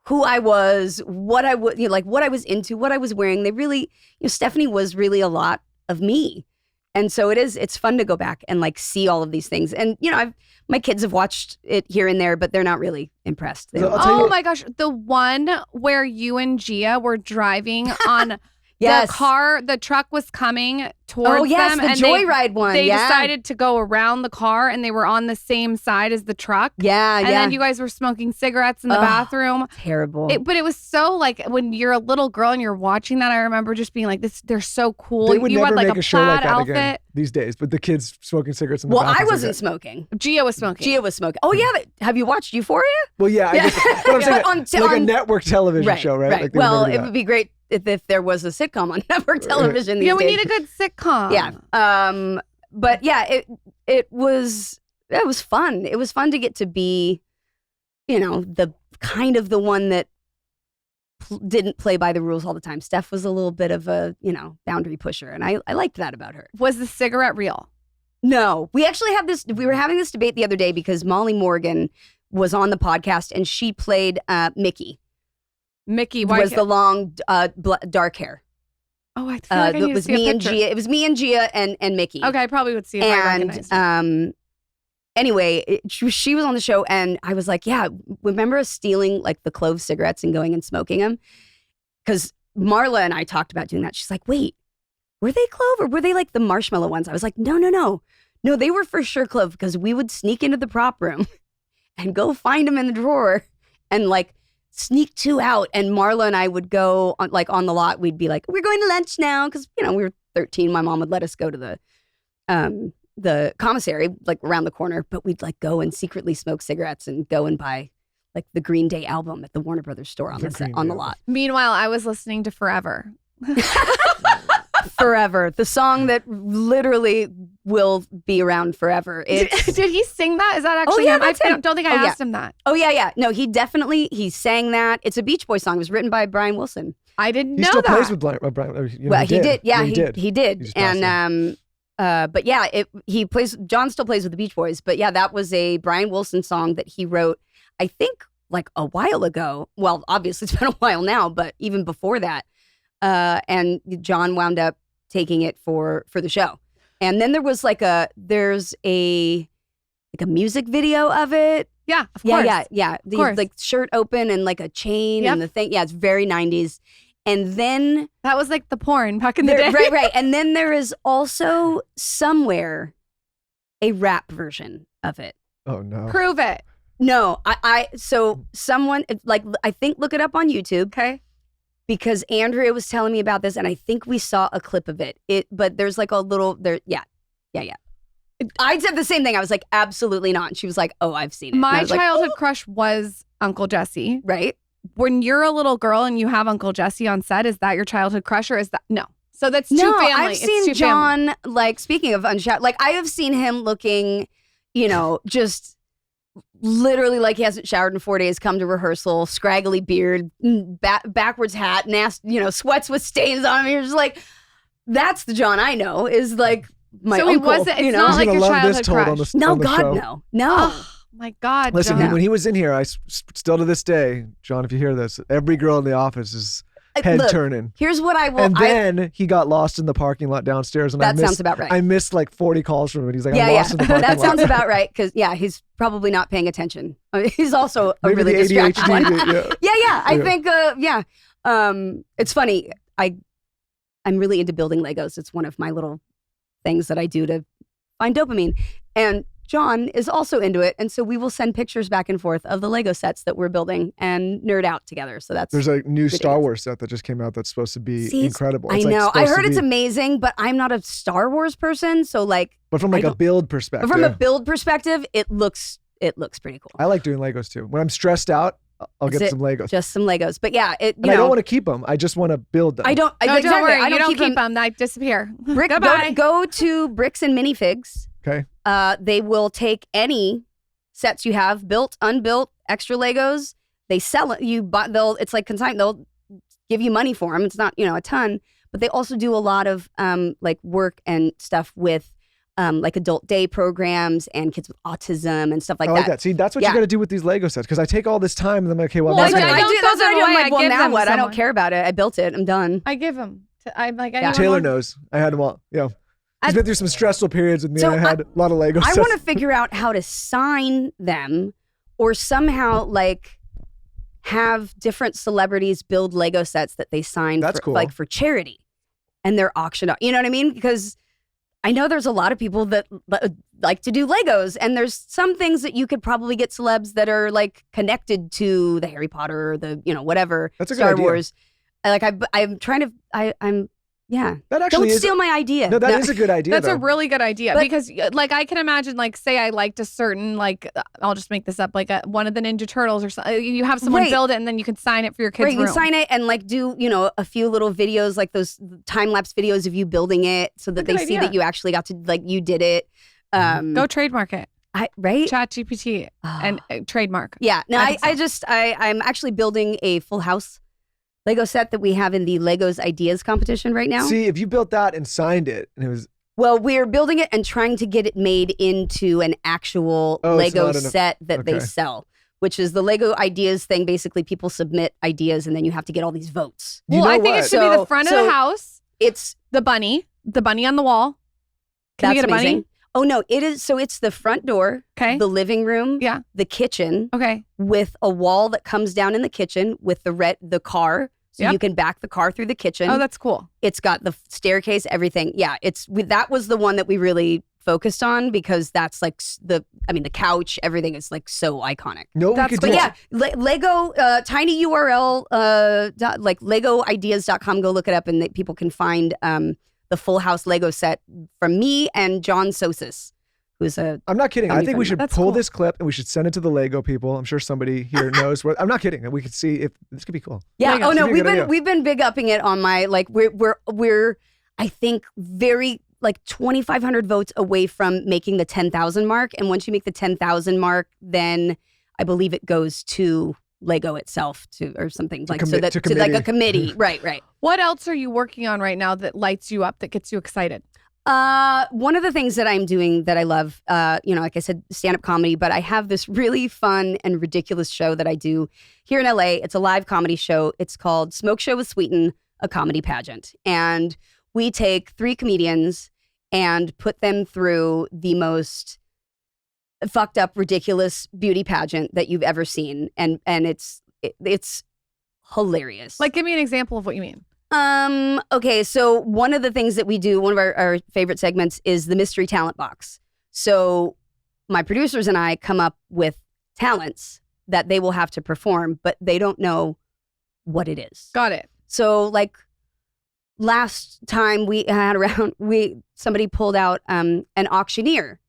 who I was, what I would, you know, like what I was into, what I was wearing. They really, you know, Stephanie was really a lot of me. And so it's fun to go back and like see all of these things. And, you know, my kids have watched it here and there, but they're not really impressed. Oh my gosh. The one where you and Gia were driving on yes. the truck was coming towards oh, yes, them. The and joyride one. They decided to go around the car and they were on the same side as the truck. Yeah, and then you guys were smoking cigarettes in the bathroom. Terrible. But it was so like when you're a little girl and you're watching that, I remember just being like, they're so cool. They would you never had like make a a show plaid like that outfit again these days, but the kids smoking cigarettes in the bathroom. Well, I wasn't smoking. Gia was smoking. Oh yeah, have you watched Euphoria? Well, yeah. I guess, but I'm saying like a network television show, right? Like well, it would be great if there was a sitcom on network television these days. We need a good sitcom. Yeah. But yeah, it was fun. It was fun to get to be, you know, the kind of the one that didn't play by the rules all the time. Steph was a little bit of a, you know, boundary pusher, and I liked that about her. Was the cigarette real? No. We actually we were having this debate the other day because Molly Morgan was on the podcast and she played Mickey. Mickey was the long dark hair. Oh, I feel like I need to see a picture. It was me and Gia and Mickey. Okay, I probably would see if I recognized her. Anyway, she was on the show and I was like, yeah, remember us stealing like the clove cigarettes and going and smoking them? Because Marla and I talked about doing that. She's like, wait, were they clove or were they like the marshmallow ones? I was like, no. No, they were for sure clove because we would sneak into the prop room and go find them in the drawer and like sneak 2 out. And Marla and I would go on the lot. We'd be like, we're going to lunch now. Cause you know, we were 13. My mom would let us go to the commissary, like around the corner, but we'd like go and secretly smoke cigarettes and go and buy like the Green Day album at the Warner Brothers store on the lot. Meanwhile, I was listening to Forever. Forever, the song that literally will be around forever. Did he sing that? Is that actually him? That's him. I don't think I asked him that. Oh yeah. No, he sang that. It's a Beach Boys song. It was written by Brian Wilson. I didn't know that. He still plays with Brian. Well, he did. Yeah, he did. And but yeah, he plays. John still plays with the Beach Boys. But yeah, that was a Brian Wilson song that he wrote, I think, like a while ago. Well, obviously it's been a while now, but even before that. And John wound up taking it for the show. And then there was there's a music video of it. Yeah, of course. Yeah. The like shirt open and like a chain and the thing. Yeah, it's very 90s. And then that was like the porn back in the day. Right. And then there is also somewhere a rap version of it. Oh no. Prove it. No, so someone I think look it up on YouTube. Okay. Because Andrea was telling me about this, and I think we saw a clip of it. But there's like a little there. Yeah. I said the same thing. I was like, absolutely not. And she was like, oh, I've seen it. My childhood crush was Uncle Jesse. Right. When you're a little girl and you have Uncle Jesse on set, is that your childhood crush or is that no? So that's too family. I've seen John. Like speaking of unshowered, like I have seen him looking, you know, just. Literally like he hasn't showered in 4 days, come to rehearsal, scraggly beard, backwards hat, nasty, you know, sweats with stains on him. You're just like, that's the John I know is like my uncle. So he wasn't, it's not like your childhood crush. No, God, no. Oh, my God, listen, John. when he was in here, I still to this day, John, if you hear this, every girl in the office is head turning. Here's what I will. And then he got lost in the parking lot downstairs. And that sounds about right. I missed like 40 calls from him. And he's like, I'm lost in the parking lot. That sounds about right. Because he's probably not paying attention. I mean, he's also a really distracted one. Yeah. I think, It's funny. I'm really into building Legos. It's one of my little things that I do to find dopamine. And John is also into it. And so we will send pictures back and forth of the Lego sets that we're building and nerd out together. So there's a new Star Wars set that just came out that's supposed to be incredible. I know. I heard it's amazing, but I'm not a Star Wars person. So like, but from like a build perspective. But from a build perspective, it looks pretty cool. I like doing Legos too. When I'm stressed out, I'll get some Legos. Just some Legos. But yeah, I don't want to keep them. I just want to build them. Don't worry. You don't keep them. They disappear. Go to Bricks and Minifigs. Okay. They will take any sets you have, built, unbuilt, extra Legos. They sell it. It's like consignment. They'll give you money for them. It's not, a ton, but they also do a lot of like work and stuff with like adult day programs and kids with autism and stuff like that. I like that. See, that's what you got to do with these Lego sets, because I take all this time and I'm like, okay, well, that's what I do. That's what I do. I'm like, well, now what? I don't care about it. I built it. I'm done. I give them. Taylor knows. I had them all. He's been through some stressful periods with me. So I had a lot of Lego sets. I want to figure out how to sign them, or somehow like have different celebrities build Lego sets that they sign for charity, and they're auctioned off. You know what I mean? Because I know there's a lot of people that like to do Legos, and there's some things that you could probably get celebs that are like connected to the Harry Potter or the whatever. That's a Star good idea. Wars. I'm trying to. Yeah. That actually Don't steal my idea. No, that is a good idea. That's a really good idea, because like I can imagine, like, say I liked a certain, like, I'll just make this up, like one of the Ninja Turtles or something. You have someone build it and then you can sign it for your kids' room. You can sign it and like do, a few little videos, like those time-lapse videos of you building it, so that they see that you actually got to, like, you did it. Go trademark it. Right? ChatGPT and trademark. Yeah. No, I'm actually building a Full House Lego set that we have in the Legos Ideas competition right now. See, if you built that and signed it, and it was... Well, we're building it and trying to get it made into an actual Lego set that they sell, which is the Lego Ideas thing. Basically, people submit ideas, and then you have to get all these votes. I think it should be the front of the house. It's the bunny on the wall. Can we get a bunny? Oh, no, it is. So it's the front door, the living room, the kitchen, with a wall that comes down in the kitchen with the car. So you can back the car through the kitchen. Oh, that's cool. It's got the staircase, everything. Yeah, that was the one that we really focused on, because that's like the couch, everything is like so iconic. Lego, tiny URL, like legoideas.com, go look it up, and people can find the Full House Lego set from me and John Sosis, who's I'm not kidding. I think we should pull this clip and we should send it to the Lego people. I'm sure somebody here knows where. I'm not kidding. We could see if this could be cool. Yeah. Oh no, we've been big upping it on my, like, we're I think very like 2,500 votes away from making the 10,000 mark. And once you make the 10,000 mark, then I believe it goes to Lego itself or something, like so that to like a committee. Right. What else are you working on right now that lights you up, that gets you excited? One of the things that I'm doing that I love, like I said, stand-up comedy, but I have this really fun and ridiculous show that I do here in LA. It's a live comedy show. It's called Smoke Show with Sweetin, a comedy pageant. And we take 3 comedians and put them through the most fucked up, ridiculous beauty pageant that you've ever seen. And it's hilarious. Like, give me an example of what you mean. Okay, so one of the things that we do, one of our favorite segments, is the mystery talent box. So my producers and I come up with talents that they will have to perform, but they don't know what it is. Got it. So like last time we had somebody pulled out an auctioneer,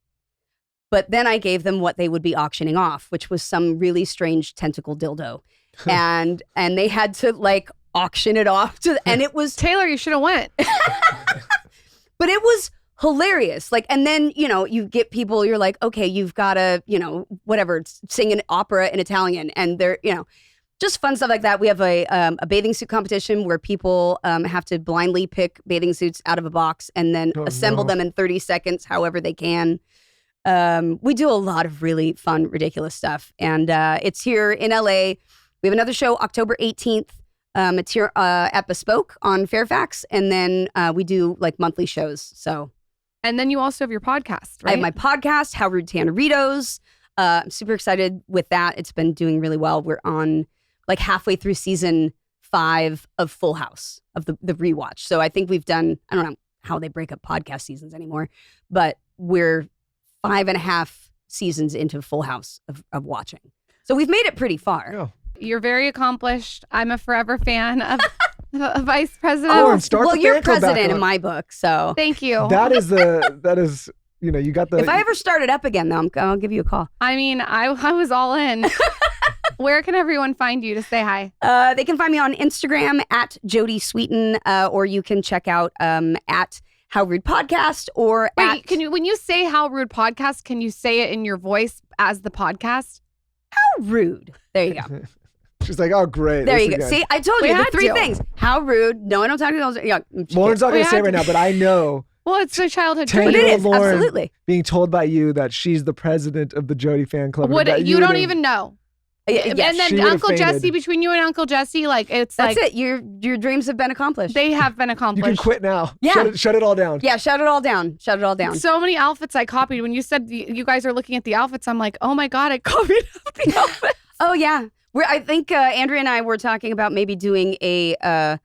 but then I gave them what they would be auctioning off, which was some really strange tentacle dildo. and they had to like auction it off and it was Taylor, you should have went. But it was hilarious. Like, and then, you get people, you're like, okay, you've got to, whatever, sing an opera in Italian, and they're, just fun stuff like that. We have a bathing suit competition where people have to blindly pick bathing suits out of a box and then assemble them in 30 seconds, however they can. We do a lot of really fun, ridiculous stuff. And it's here in LA. We have another show October 18th. It's here at Bespoke on Fairfax. And then we do like monthly shows. So, and then you also have your podcast, right? I have my podcast, How Rude Tanneritos. I'm super excited with that. It's been doing really well. We're on like halfway through season 5 of Full House, of the rewatch. So I think we've done, I don't know how they break up podcast seasons anymore, but we're 5.5 seasons into Full House of watching. So we've made it pretty far. Yeah. You're very accomplished. I'm a forever fan of a vice president. Oh, and start Well, the you're fan club back president in up. my book, so. Thank you. That is, you got the. If I ever start it up again, though, I'll give you a call. I mean, I was all in. Where can everyone find you to say hi? They can find me on Instagram at Jodie Sweetin, or you can check out at How Rude Podcast or Wait, at when you say How Rude Podcast, can you say it in your voice as the podcast? How Rude. There you go. She's like, oh, great. There you Listen, go. guys. See, I told We you the had 3 to. things. How rude. No, I don't talk to those. Yeah, Lauren's not going We to say it had right now, but I know Well, it's a childhood 10 but dream. it year is, Lauren absolutely. being told by you that she's the president of the Jodie fan club. What, that you don't would've- even know. Yes, And then she would've Uncle fainted. Jesse, between you and Uncle Jesse, like it's that's like it. Your dreams have been accomplished. they have been You accomplished. can quit now. Yeah. Shut it all down. Yeah, shut it all down. Shut it all down. So many outfits I copied. When you said you guys are looking at the outfits, I'm like, oh my God, I copied the outfits. Oh yeah, I think Andrea and I were talking about maybe doing a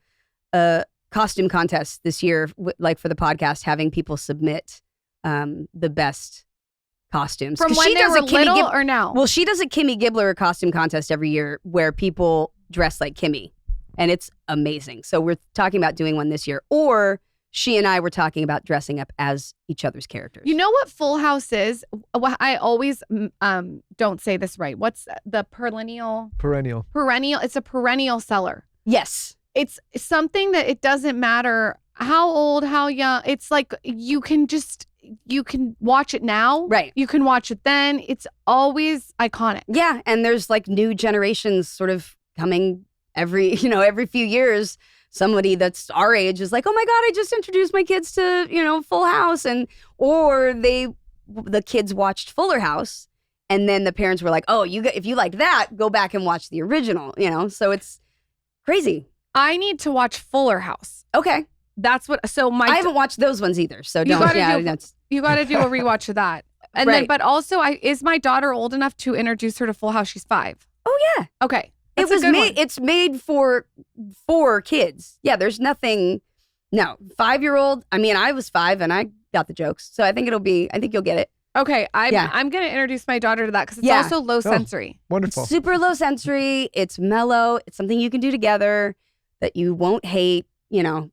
costume contest this year, like for the podcast, having people submit the best costumes. From 'Cause when she they does were a Kimmy little Gib- or now? Well, she does a Kimmy Gibbler costume contest every year where people dress like Kimmy, and it's amazing. So we're talking about doing one this year, or she and I were talking about dressing up as each other's characters. You know what Full House is? I always don't say this right. What's the perennial? Perennial. It's a perennial seller. Yes. It's something that it doesn't matter how old, how young. It's like you can watch it now. Right. You can watch it then. It's always iconic. Yeah, and there's like new generations sort of coming every few years. Somebody that's our age is like, oh my God, I just introduced my kids to, Full House. Or the kids watched Fuller House. And then the parents were like, oh, if you like that, go back and watch the original, So it's crazy. I need to watch Fuller House. Okay. That's what. So I haven't watched those ones either. So You don't. gotta Yeah, do- that's you got to do a rewatch of that. And then, Right. but also, is my daughter old enough to introduce her to Full House? She's 5. oh yeah. Okay. That's a It was good made. one. It's made for kids. Yeah. There's nothing. No, 5-year-old. I mean, I was 5 and I got the jokes. So I think you'll get it. Okay, Yeah. I'm going to introduce my daughter to that because it's Yeah. also low sensory. Wonderful. Super low sensory. It's mellow. It's something you can do together that you won't hate.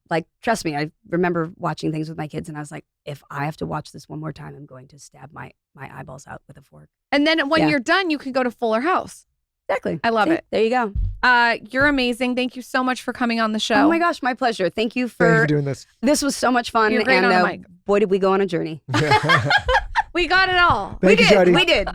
Like, trust me, I remember watching things with my kids and I was like, if I have to watch this one more time, I'm going to stab my eyeballs out with a fork. And then when Yeah. you're done, you can go to Fuller House. Exactly. I love See? it. There you go. You're amazing. Thank you so much for coming on the show. Oh my gosh, my pleasure. Thank you Thank you for for doing this. this was so much fun. You're great and on a mic. boy, did we go on a journey. We got it all. Thank you, did. Jodie. We did.